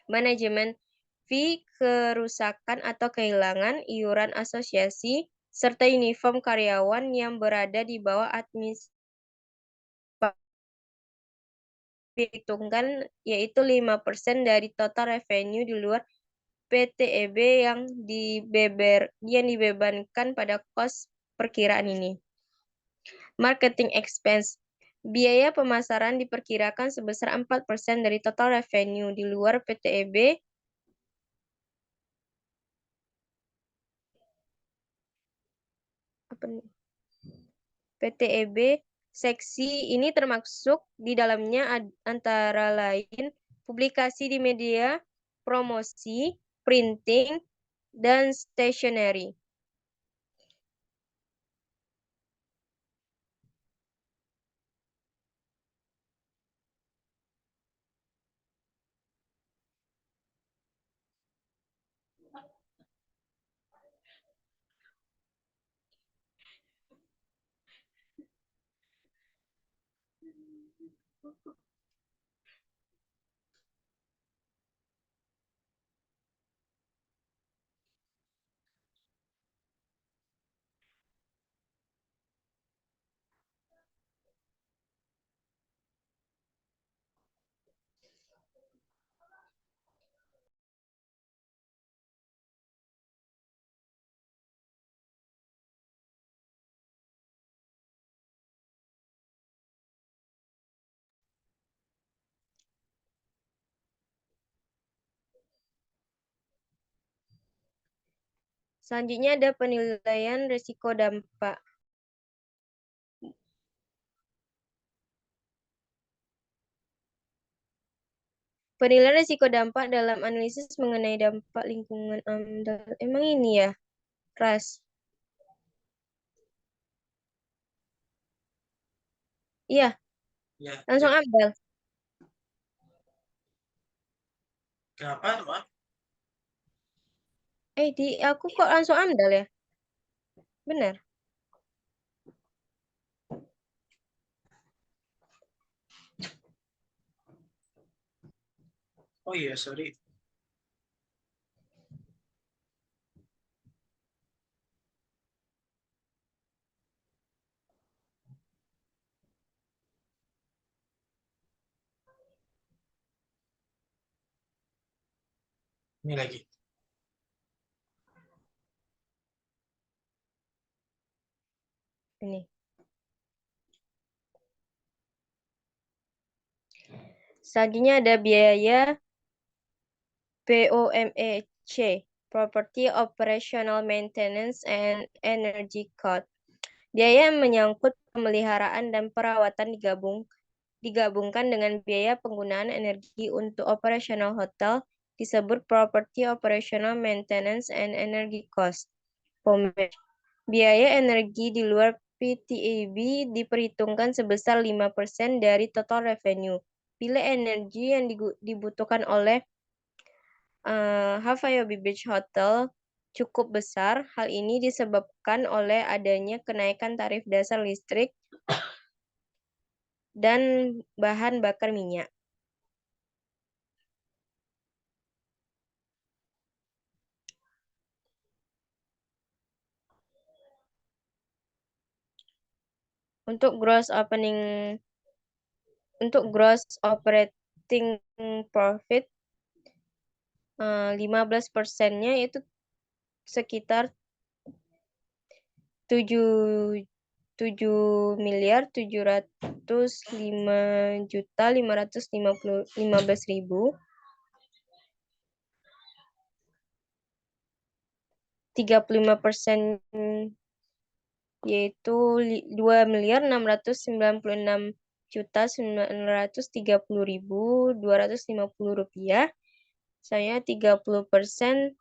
manajemen fee, kerusakan atau kehilangan, iuran asosiasi, serta uniform karyawan yang berada di bawah administrasi dihitungkan yaitu 5% dari total revenue di luar PTEB yang dibebankan pada kos perkiraan ini. Marketing expense. Biaya pemasaran diperkirakan sebesar 4% dari total revenue di luar PTEB. PTEB seksi ini termasuk di dalamnya antara lain publikasi di media, promosi, printing, dan stationery. Selanjutnya ada penilaian risiko dampak. Penilaian risiko dampak dalam analisis mengenai dampak lingkungan AMDAL. Emang ini ya, Ras? Iya, Ya, langsung AMDAL. kenapa, Mbak? Di aku kok langsung amdal ya? Benar. Oh iya, sorry. Ini lagi. Ini. Selanjutnya ada biaya POMEC, Property Operational Maintenance and Energy Cost. Biaya yang menyangkut pemeliharaan dan perawatan digabungkan dengan biaya penggunaan energi untuk operasional hotel disebut Property Operational Maintenance and Energy Cost. POMEC. Biaya energi di luar PTAB diperhitungkan sebesar 5% dari total revenue. Bila energi yang dibutuhkan oleh Havayobi Beach Hotel cukup besar, hal ini disebabkan oleh adanya kenaikan tarif dasar listrik dan bahan bakar minyak. Untuk gross operating profit 15%-nya itu sekitar 7.705.515.000. 35% yaitu 2.696.930.250 rupiah. Saya 30%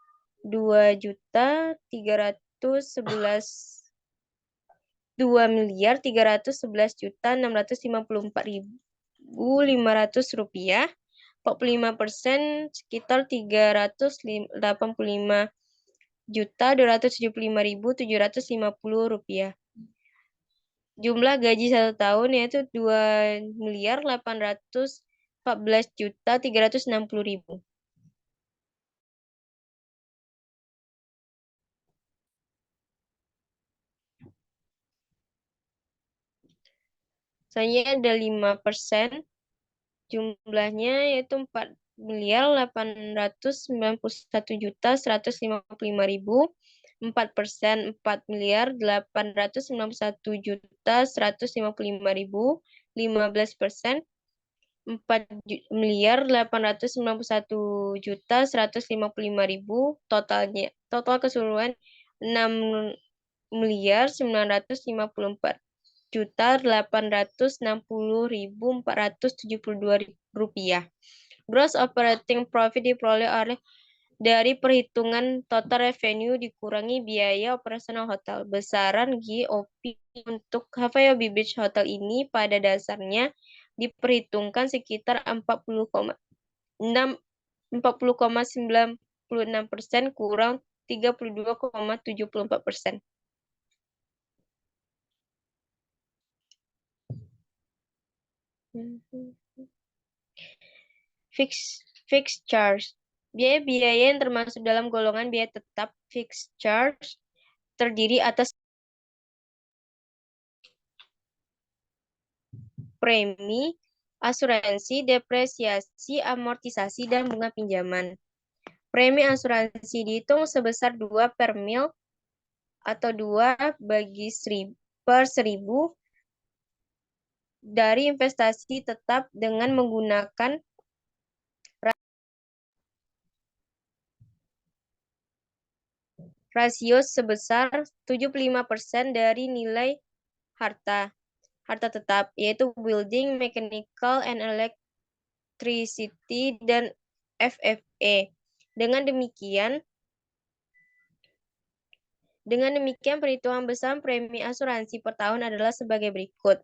2.311.654.500 rupiah. 45% sekitar 385.275.750 rupiah. Jumlah gaji 1 tahun yaitu 2.814.360.000. Selanjutnya ada 5%, jumlahnya yaitu 4.891.155.000. 4%, 4.891.155.000. 15%, 4.891.155.000. Total keseluruhan 6.950.860.472 rupiah. Gross operating profit diperoleh dari perhitungan total revenue dikurangi biaya operasional hotel. Besaran GOP untuk Havayobi Beach Hotel ini pada dasarnya diperhitungkan sekitar 40,96% kurang 32,74%. Fixed charge. Biaya-biaya yang termasuk dalam golongan biaya tetap fixed charge terdiri atas premi, asuransi, depresiasi, amortisasi, dan bunga pinjaman. Premi asuransi dihitung sebesar 2 per mil atau 2 bagi 1.000 dari investasi tetap dengan menggunakan rasio sebesar 75% dari nilai harta tetap, yaitu building, mechanical, and electricity, dan FFE. Dengan demikian, perhitungan besar premi asuransi per tahun adalah sebagai berikut.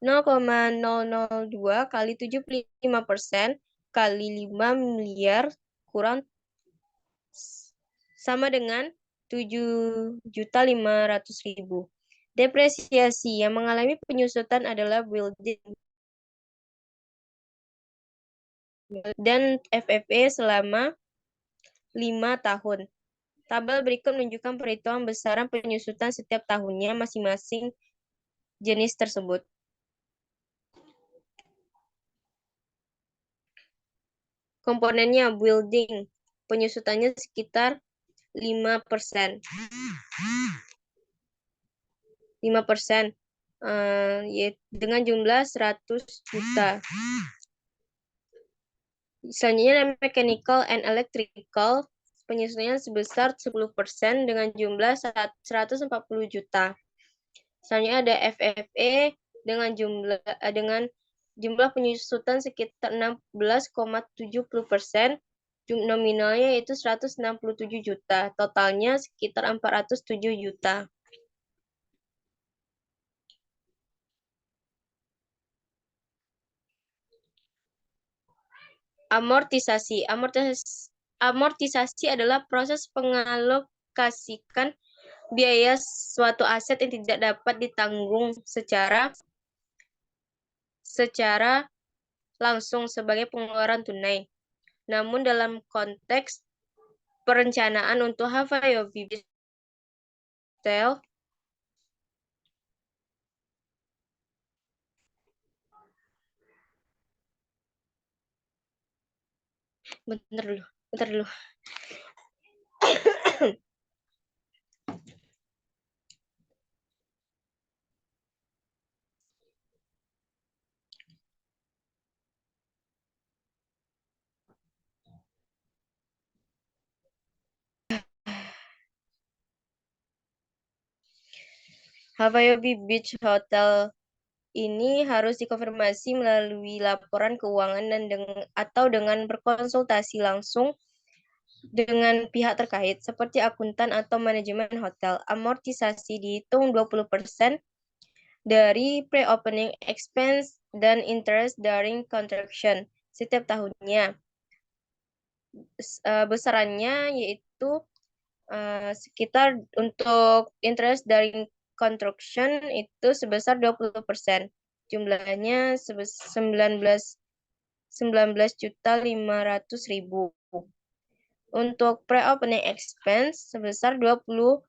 0,002 kali 75% kali 5 miliar kurang sama dengan 7.500.000. Depresiasi yang mengalami penyusutan adalah building dan FFE selama 5 tahun. Tabel berikut menunjukkan perhitungan besaran penyusutan setiap tahunnya masing-masing jenis tersebut. Komponennya building, penyusutannya sekitar 5%. 5%, dengan jumlah 100 juta. Selanjutnya mechanical and electrical, penyusunannya sebesar 10% dengan jumlah 140 juta. Selanjutnya ada FFE dengan jumlah penyusutan sekitar 16,70%, nominalnya yaitu 167 juta, totalnya sekitar 407 juta. Amortisasi. Amortisasi adalah proses pengalokasikan biaya suatu aset yang tidak dapat ditanggung secara langsung sebagai pengeluaran tunai. Namun dalam konteks perencanaan untuk Havayobi Hotel, bentar dulu. Havayobi Beach Hotel ini harus dikonfirmasi melalui laporan keuangan dan atau dengan berkonsultasi langsung dengan pihak terkait seperti akuntan atau manajemen hotel. Amortisasi dihitung 20% dari pre-opening expense dan interest during construction setiap tahunnya. Besarannya yaitu sekitar untuk interest dari construction itu sebesar 20%. Jumlahnya 19.500.000. Untuk pre-opening expense sebesar 20%.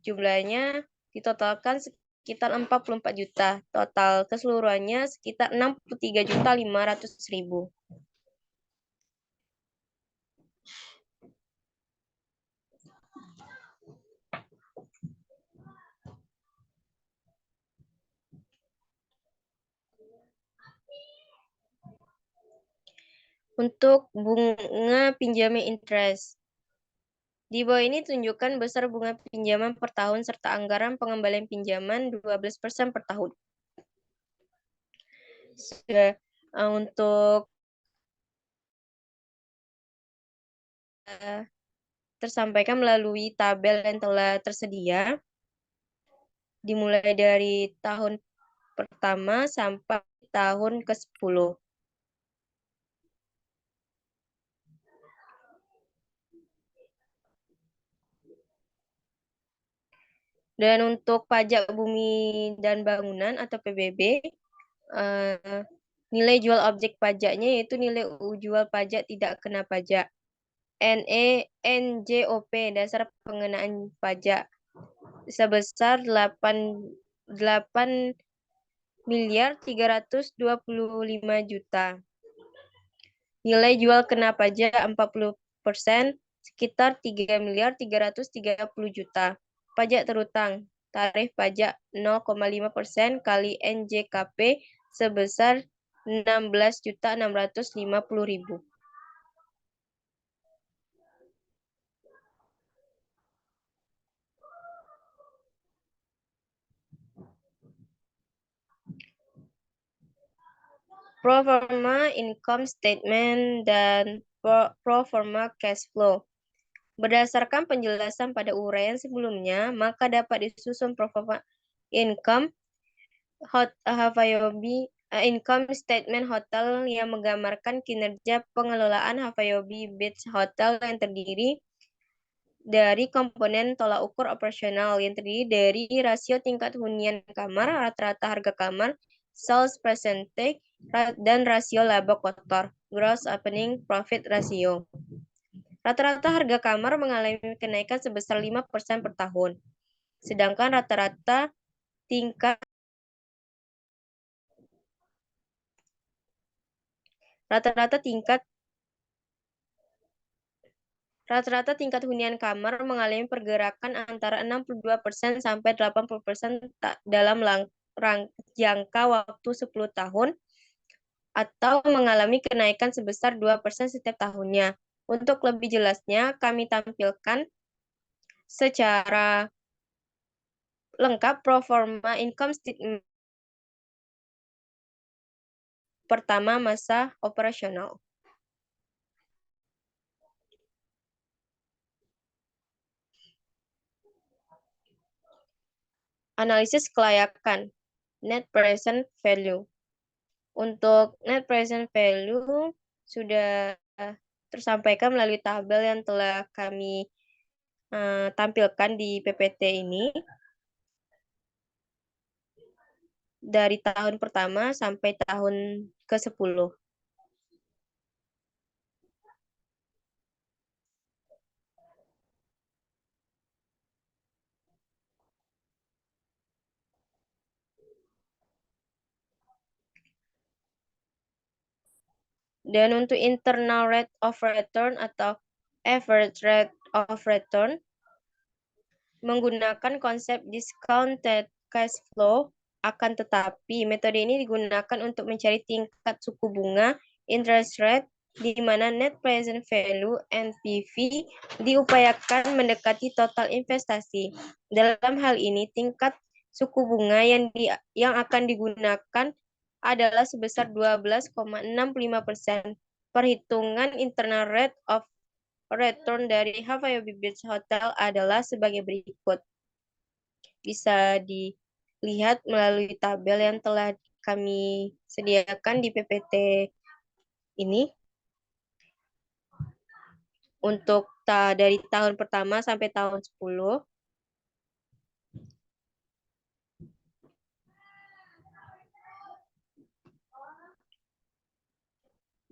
Jumlahnya ditotalkan sekitar 44 juta. Total keseluruhannya sekitar 63.500.000. Untuk bunga pinjaman interest. Di bawah ini tunjukkan besar bunga pinjaman per tahun serta anggaran pengembalian pinjaman 12% per tahun. Untuk tersampaikan melalui tabel yang telah tersedia, dimulai dari tahun pertama sampai tahun ke-10. Dan untuk pajak bumi dan bangunan atau PBB, nilai jual objek pajaknya yaitu nilai jual pajak tidak kena pajak. NJOP, dasar pengenaan pajak, sebesar 8.325 juta. Nilai jual kena pajak 40%, sekitar 3.330 juta. Pajak terutang, tarif pajak 0,5% kali NJKP sebesar 16.650.000. Pro forma income statement dan pro forma cash flow. Berdasarkan penjelasan pada uraian sebelumnya, maka dapat disusun pro forma income income statement hotel yang menggambarkan kinerja pengelolaan Havayobi Beach Hotel yang terdiri dari komponen tolak ukur operasional yang terdiri dari rasio tingkat hunian kamar, rata-rata harga kamar, sales percentage, dan rasio laba kotor, gross opening profit ratio. Rata-rata harga kamar mengalami kenaikan sebesar 5% per tahun, sedangkan rata-rata tingkat hunian kamar mengalami pergerakan antara 62% sampai 80% dalam jangka waktu 10 tahun atau mengalami kenaikan sebesar 2% setiap tahunnya. Untuk lebih jelasnya, kami tampilkan secara lengkap pro forma income statement pertama masa operasional. Analisis kelayakan, net present value. Untuk net present value sudah tersampaikan melalui tabel yang telah kami tampilkan di PPT ini. Dari tahun pertama sampai tahun ke-10. Dan untuk internal rate of return atau average rate of return menggunakan konsep discounted cash flow, akan tetapi metode ini digunakan untuk mencari tingkat suku bunga interest rate di mana net present value NPV diupayakan mendekati total investasi. Dalam hal ini tingkat suku bunga yang akan digunakan adalah sebesar 12,65%. Perhitungan internal rate of return dari Havayobi Beach Hotel adalah sebagai berikut. Bisa dilihat melalui tabel yang telah kami sediakan di PPT ini. Untuk dari tahun pertama sampai tahun 10.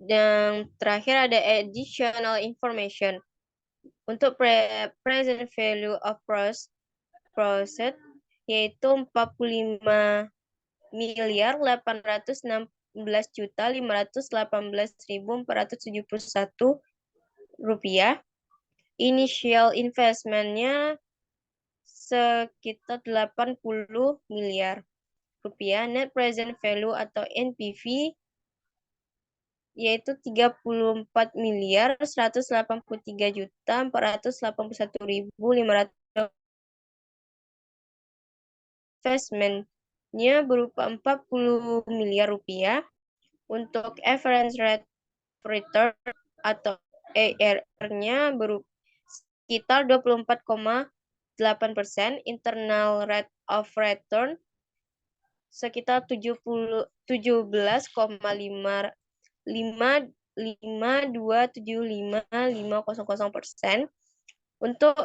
Dan terakhir ada additional information. Untuk present value of process yaitu 45.816.518.471 rupiah. Initial investment-nya sekitar 80 miliar rupiah. Net present value atau NPV yaitu 34.183.481.500. Investment-nya berupa 40 miliar rupiah. Untuk average rate return atau ARR-nya berupa sekitar 24,8%, internal rate of return sekitar 17,5275500%. Untuk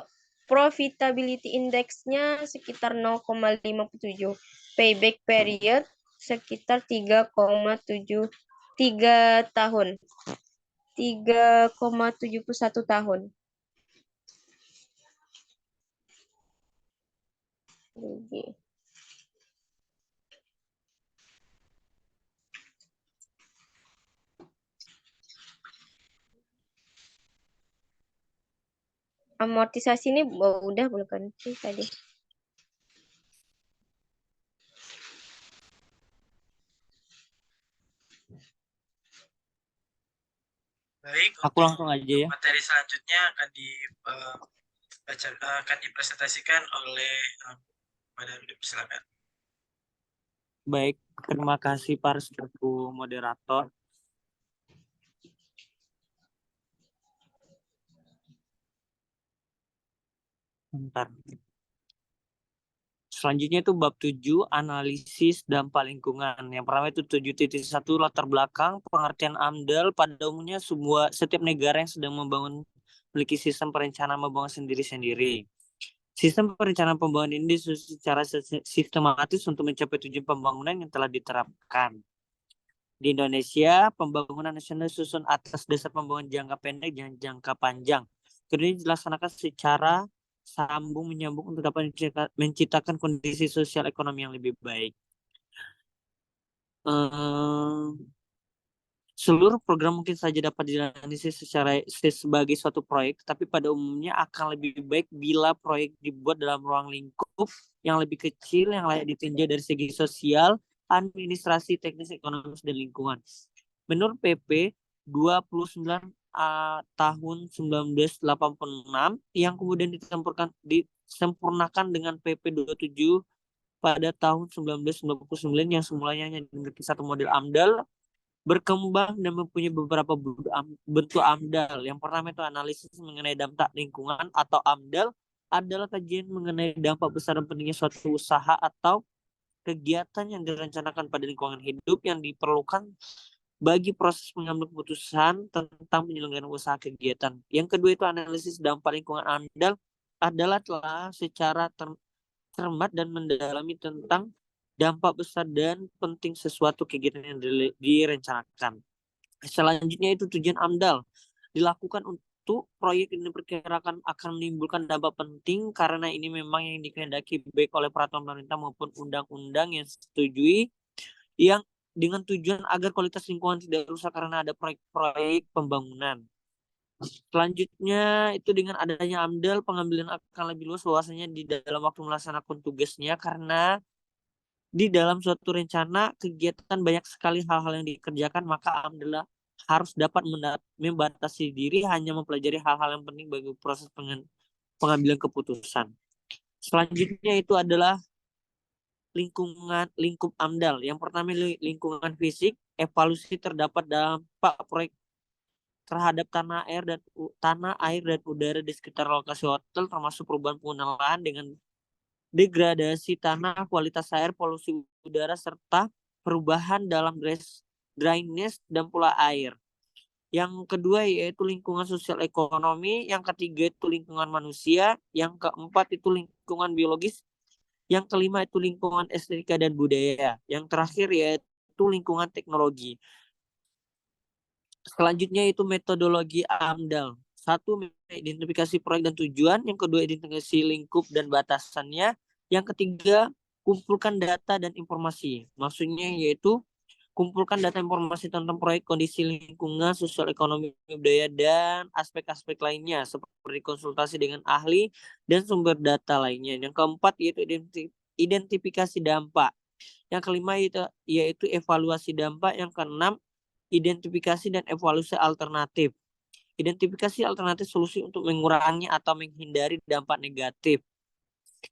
profitability index-nya sekitar 0,57. Payback period sekitar 3,71 tahun. Amortisasi ini udah bukan sih tadi. Baik, Aku langsung aja ya. materi selanjutnya akan dipresentasikan oleh Pada silakan. Baik, terima kasih para selaku moderator. Bentar. Selanjutnya itu bab 7, analisis dampak lingkungan. Yang pertama itu 7.1, latar belakang, pengertian AMDAL. Pada umumnya setiap negara yang sedang membangun memiliki sistem perencanaan pembangunan sendiri-sendiri. Sistem perencanaan pembangunan ini disusun secara sistematis untuk mencapai tujuan pembangunan yang telah diterapkan. Di Indonesia, pembangunan nasional disusun atas dasar pembangunan jangka pendek dan jangka panjang. Kemudian dilaksanakan secara sambung menyambung untuk dapat menciptakan kondisi sosial ekonomi yang lebih baik. Seluruh program mungkin saja dapat dianalisis sebagai suatu proyek, tapi pada umumnya akan lebih baik bila proyek dibuat dalam ruang lingkup yang lebih kecil, yang layak ditinjau dari segi sosial, administrasi, teknis, ekonomis, dan lingkungan. Menurut PP 29 tahun 1986 yang kemudian disempurnakan dengan PP 27 pada tahun 1999 yang semulanya hanya memiliki satu model AMDAL, berkembang dan mempunyai beberapa bentuk AMDAL. Yang pertama itu analisis mengenai dampak lingkungan atau AMDAL adalah kajian mengenai dampak besar dan pentingnya suatu usaha atau kegiatan yang direncanakan pada lingkungan hidup yang diperlukan bagi proses pengambilan keputusan tentang penyelenggaraan usaha kegiatan. Yang kedua itu analisis dampak lingkungan AMDAL adalah telah secara cermat dan mendalami tentang dampak besar dan penting sesuatu kegiatan yang direncanakan. Selanjutnya itu tujuan AMDAL dilakukan untuk proyek ini diperkirakan akan menimbulkan dampak penting karena ini memang yang dikehendaki baik oleh peraturan pemerintah maupun undang-undang yang disetujui yang dengan tujuan agar kualitas lingkungan tidak rusak karena ada proyek-proyek pembangunan. Selanjutnya itu dengan adanya AMDAL pengambilan akan lebih luas bahwasanya di dalam waktu melaksanakan tugasnya karena di dalam suatu rencana kegiatan banyak sekali hal-hal yang dikerjakan, maka AMDAL harus dapat membatasi diri hanya mempelajari hal-hal yang penting bagi proses pengambilan keputusan. Selanjutnya itu adalah lingkup AMDAL. Yang pertama lingkungan fisik, evaluasi terdapat dampak proyek terhadap tanah air dan udara di sekitar lokasi hotel, termasuk perubahan penggunaan lahan dengan degradasi tanah, kualitas air, polusi udara, serta perubahan dalam drainase dan pola air. Yang kedua yaitu lingkungan sosial ekonomi, yang ketiga itu lingkungan manusia, yang keempat itu lingkungan biologis, yang kelima itu lingkungan estetika dan budaya, yang terakhir yaitu lingkungan teknologi. Selanjutnya itu metodologi AMDAL. Satu, identifikasi proyek dan tujuan. Yang kedua, identifikasi lingkup dan batasannya. Yang ketiga, kumpulkan data dan informasi. Maksudnya yaitu kumpulkan data informasi tentang proyek, kondisi lingkungan, sosial ekonomi, budaya, dan aspek-aspek lainnya seperti konsultasi dengan ahli dan sumber data lainnya. Yang keempat yaitu identifikasi dampak. Yang kelima yaitu evaluasi dampak. Yang keenam, identifikasi dan evaluasi alternatif. Identifikasi alternatif solusi untuk mengurangi atau menghindari dampak negatif.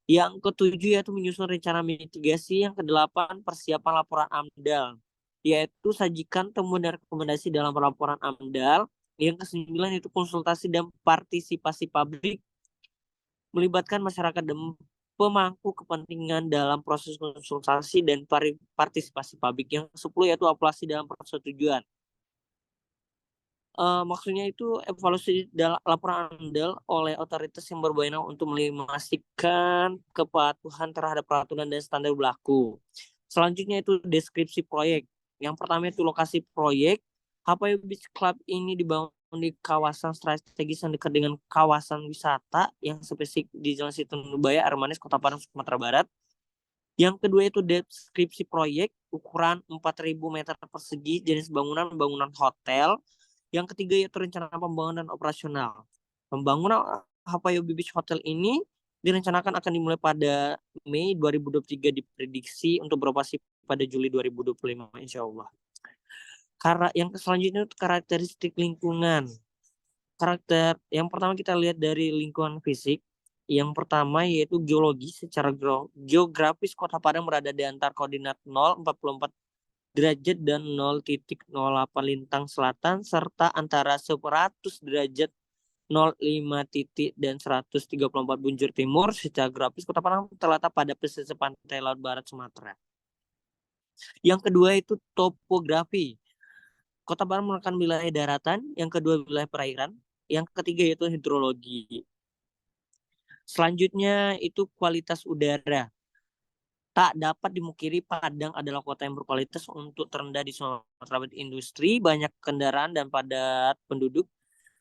Yang ketujuh yaitu menyusun rencana mitigasi. Yang kedelapan, persiapan laporan AMDAL, yaitu sajikan temuan dan rekomendasi dalam laporan AMDAL. Yang kesembilan itu konsultasi dan partisipasi publik, melibatkan masyarakat dan pemangku kepentingan dalam proses konsultasi dan partisipasi publik. Yang 10 yaitu evaluasi dalam persetujuan. Maksudnya itu evaluasi laporan AMDAL oleh otoritas yang berwenang untuk memastikan kepatuhan terhadap peraturan dan standar berlaku. Selanjutnya itu deskripsi proyek. Yang pertama itu lokasi proyek. Hapayo Beach Club ini dibangun di kawasan strategis yang dekat dengan kawasan wisata yang spesifik di Jalan Situ Nubaya, Air Manis, Kota Padang, Sumatera Barat. Yang kedua itu deskripsi proyek, ukuran 4.000 meter persegi, jenis bangunan hotel. Yang ketiga yaitu rencana pembangunan operasional. Pembangunan Hapayo Beach Hotel ini direncanakan akan dimulai pada Mei 2023, diprediksi untuk beroperasi pada Juli 2025 insya Allah. Yang selanjutnya itu karakteristik lingkungan. Yang pertama kita lihat dari lingkungan fisik. Yang pertama yaitu geologi. Secara geografis Kota Padang berada di antara koordinat 0,44 derajat dan 0,08 lintang selatan serta antara 100 derajat 05 titik dan 134 bujur timur. Secara geografis Kota Padang terletak pada pesisir pantai Laut Barat Sumatera. Yang kedua itu topografi. Kota Padang merupakan wilayah daratan, yang kedua wilayah perairan. Yang ketiga yaitu hidrologi. Selanjutnya itu kualitas udara. Tak dapat dimungkiri Padang adalah kota yang berkualitas untuk terendah di Sumatera Barat. Industri, banyak kendaraan dan padat penduduk.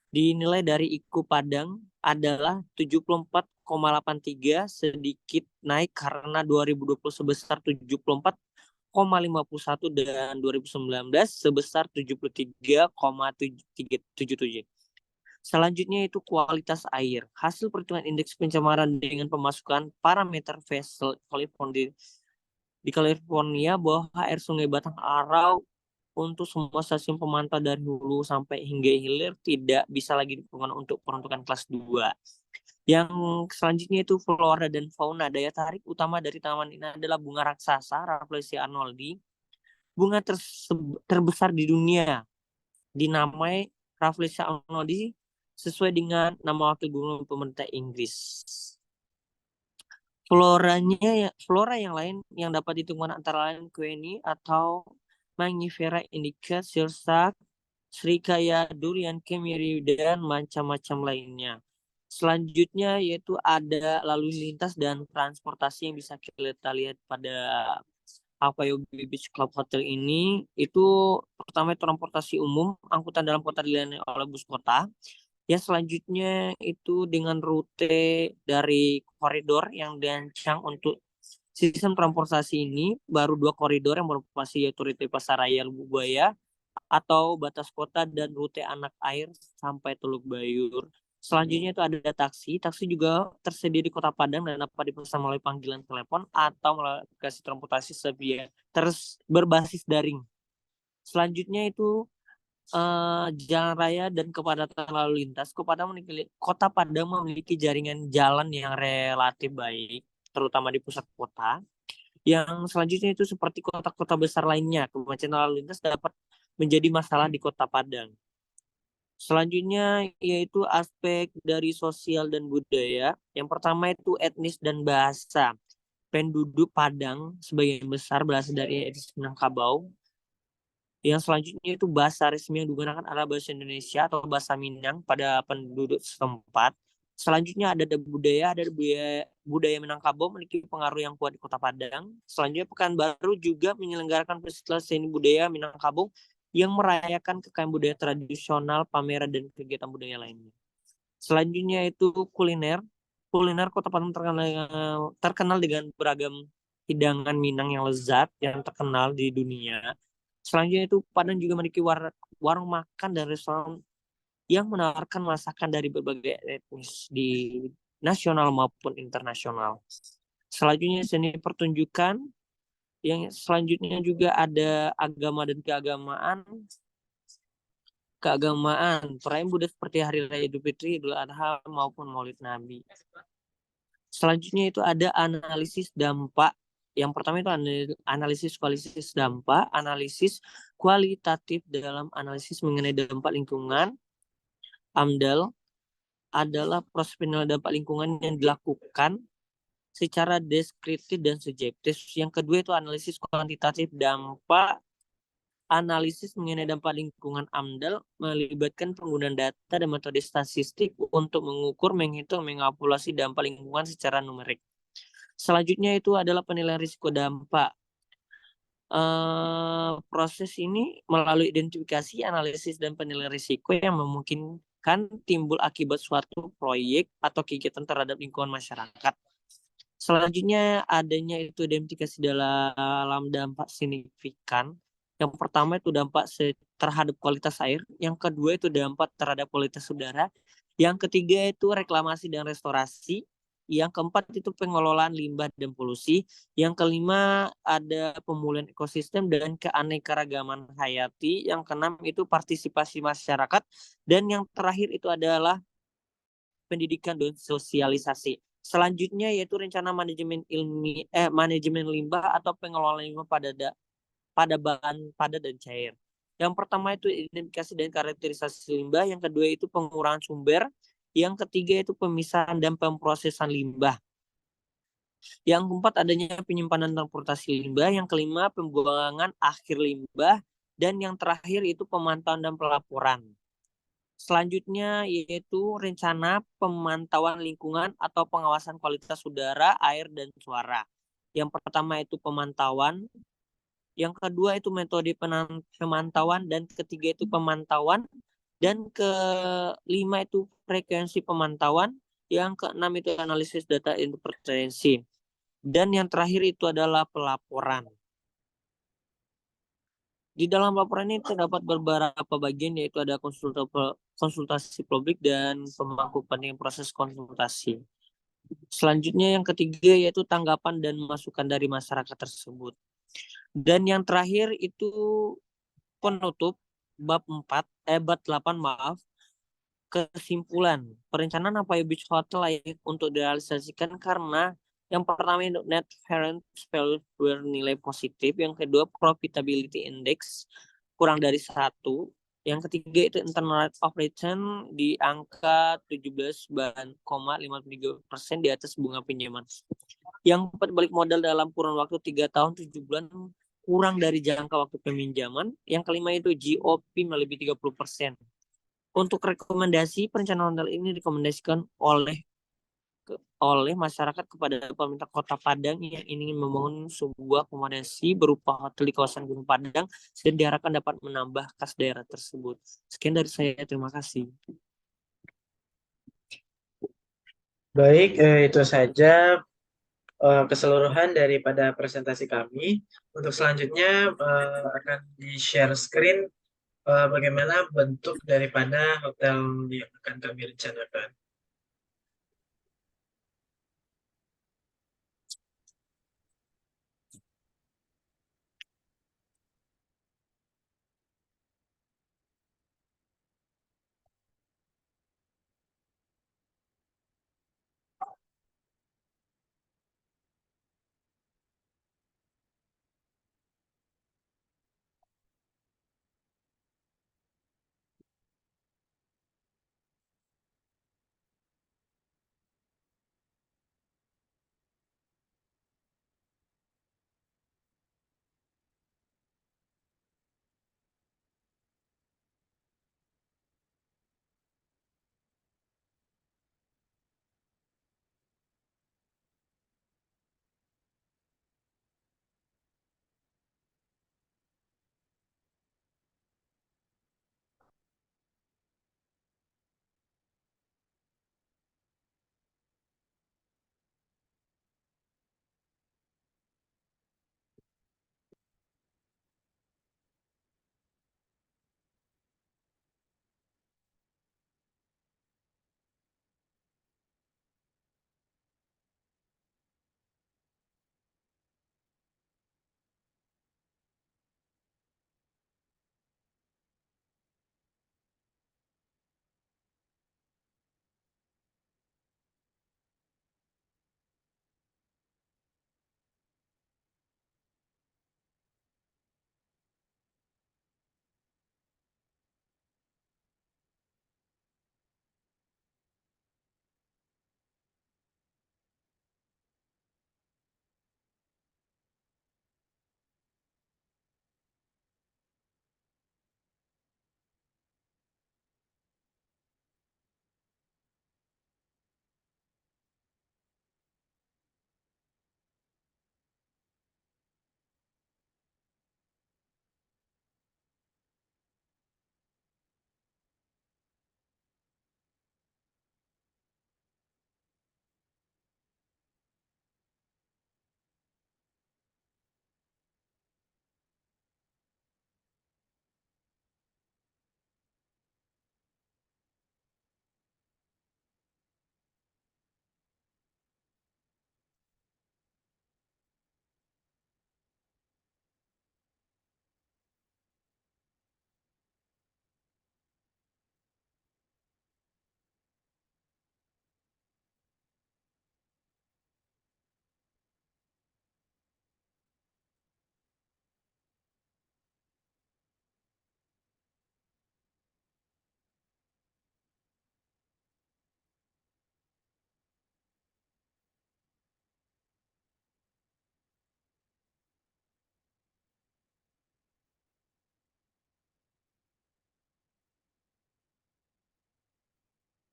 Dinilai dari IKU Padang adalah 74,83, sedikit naik karena 2020 sebesar 74,51 dan 2019 sebesar 73,77. Selanjutnya itu kualitas air. Hasil perhitungan indeks pencemaran dengan pemasukan parameter Vessel California di California bahwa air Sungai Batang Arau untuk semua stasiun pemantau dari hulu sampai hingga hilir tidak bisa lagi digunakan untuk peruntukan kelas 2. Yang selanjutnya itu flora dan fauna. Daya tarik utama dari taman ini adalah bunga raksasa Rafflesia arnoldii. Bunga terbesar di dunia. Dinamai Rafflesia arnoldii sesuai dengan nama wakil gubernur pemerintah Inggris. Flora yang lain yang dapat ditemukan antara lain Queenie atau Mangifera indica, sirsak, serikaya, durian, kemiri, dan macam-macam lainnya. Selanjutnya yaitu ada lalu lintas dan transportasi yang bisa kita lihat pada Apayobi Beach Club Hotel ini. Itu pertama transportasi umum, angkutan dalam kota dilayani oleh bus kota. Ya selanjutnya itu dengan rute dari koridor yang dirancang untuk sistem transportasi ini, baru 2 koridor yang beroperasi yaitu rute Pasaraya Lububaya atau batas kota dan rute Anak Air sampai Teluk Bayur. Selanjutnya itu ada taksi. Taksi juga tersedia di Kota Padang dan dapat dipesan melalui panggilan telepon atau melalui aplikasi transportasi berbasis daring. Selanjutnya itu jalan raya dan kepadatan lalu lintas. Kota Padang memiliki jaringan jalan yang relatif baik, terutama di pusat kota. Yang selanjutnya itu seperti kota-kota besar lainnya, kemacetan lalu lintas dapat menjadi masalah di Kota Padang. Selanjutnya yaitu aspek dari sosial dan budaya. Yang pertama itu etnis dan bahasa. Penduduk Padang sebagian besar berasal dari etnis Minangkabau. Yang selanjutnya itu bahasa resmi yang digunakan adalah bahasa Indonesia atau bahasa Minang pada penduduk setempat. Selanjutnya ada budaya Minangkabau memiliki pengaruh yang kuat di Kota Padang. Selanjutnya Pekanbaru juga menyelenggarakan festival seni budaya Minangkabau yang merayakan kekayaan budaya tradisional, pameran dan kegiatan budaya lainnya. Selanjutnya itu kuliner. Kuliner Kota Padang terkenal dengan beragam hidangan Minang yang lezat yang terkenal di dunia. Selanjutnya itu Padang juga memiliki warung makan dan restoran yang menawarkan masakan dari berbagai etnis di nasional maupun internasional. Selanjutnya seni pertunjukan. Yang selanjutnya juga ada agama dan keagamaan. Perayaan Buddha seperti Hari Raya Idul Fitri, Idul Adha maupun Maulid Nabi. Selanjutnya itu ada analisis dampak. Yang pertama itu analisis dampak, analisis kualitatif dalam analisis mengenai dampak lingkungan. AMDAL adalah proses penilaian dampak lingkungan yang dilakukan secara deskriptif dan subjektif. Yang kedua itu analisis kuantitatif dampak. Analisis mengenai dampak lingkungan AMDAL melibatkan penggunaan data dan metode statistik untuk mengukur, menghitung, mengakumulasi dampak lingkungan secara numerik. Selanjutnya itu adalah penilaian risiko dampak. Proses ini melalui identifikasi, analisis, dan penilaian risiko yang memungkinkan timbul akibat suatu proyek atau kegiatan terhadap lingkungan masyarakat. Selanjutnya adanya itu identifikasi dalam dampak signifikan. Yang pertama itu dampak terhadap kualitas air. Yang kedua itu dampak terhadap kualitas udara. Yang ketiga itu reklamasi dan restorasi. Yang keempat itu pengelolaan limbah dan polusi. Yang kelima ada pemulihan ekosistem dan keanekaragaman hayati. Yang keenam itu partisipasi masyarakat. Dan yang terakhir itu adalah pendidikan dan sosialisasi. Selanjutnya yaitu rencana manajemen limbah atau pengelolaan limbah pada bahan padat dan cair. Yang pertama itu identifikasi dan karakterisasi limbah. Yang kedua itu pengurangan sumber. Yang ketiga itu pemisahan dan pemrosesan limbah. Yang keempat adanya penyimpanan transportasi limbah. Yang kelima pembuangan akhir limbah. Dan yang terakhir itu pemantauan dan pelaporan. Selanjutnya yaitu rencana pemantauan lingkungan atau pengawasan kualitas udara, air, dan suara. Yang pertama itu pemantauan, yang kedua itu metode pemantauan, dan ketiga itu pemantauan, dan kelima itu frekuensi pemantauan, yang keenam itu analisis data interpretasi, dan yang terakhir itu adalah pelaporan. Di dalam laporan ini terdapat beberapa bagian, yaitu ada konsultasi publik dan pemangku kepentingan proses konsultasi. Selanjutnya yang ketiga yaitu tanggapan dan masukan dari masyarakat tersebut. Dan yang terakhir itu penutup bab 8 maaf. Kesimpulan, perencanaan Apaya Beach Hotel layak untuk direalisasikan karena yang pertama itu net parent value bernilai positif, yang kedua profitability index kurang dari 1, yang ketiga itu internal rate of return di angka 17,53% di atas bunga pinjaman. Yang keempat, balik modal dalam kurun waktu 3 tahun 7 bulan kurang dari jangka waktu peminjaman. Yang kelima itu GOP melebihi 30%. Untuk rekomendasi, perencanaan hotel ini direkomendasikan oleh masyarakat kepada pemerintah Kota Padang yang ingin membangun sebuah akomodasi berupa hotel di kawasan Gunung Padang dan diharapkan dapat menambah kas daerah tersebut. Sekian dari saya, terima kasih. Baik, itu saja keseluruhan daripada presentasi kami. Untuk selanjutnya akan di-share screen bagaimana bentuk daripada hotel yang akan kami rencanakan.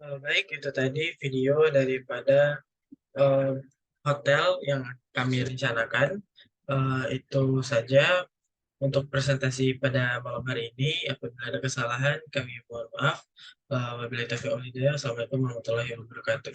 Baik, itu tadi video daripada hotel yang kami rencanakan. Itu saja untuk presentasi pada malam hari ini. Apabila ada kesalahan, kami mohon maaf. Wabillahi taufiq wal hidayah. Assalamualaikum warahmatullahi wabarakatuh.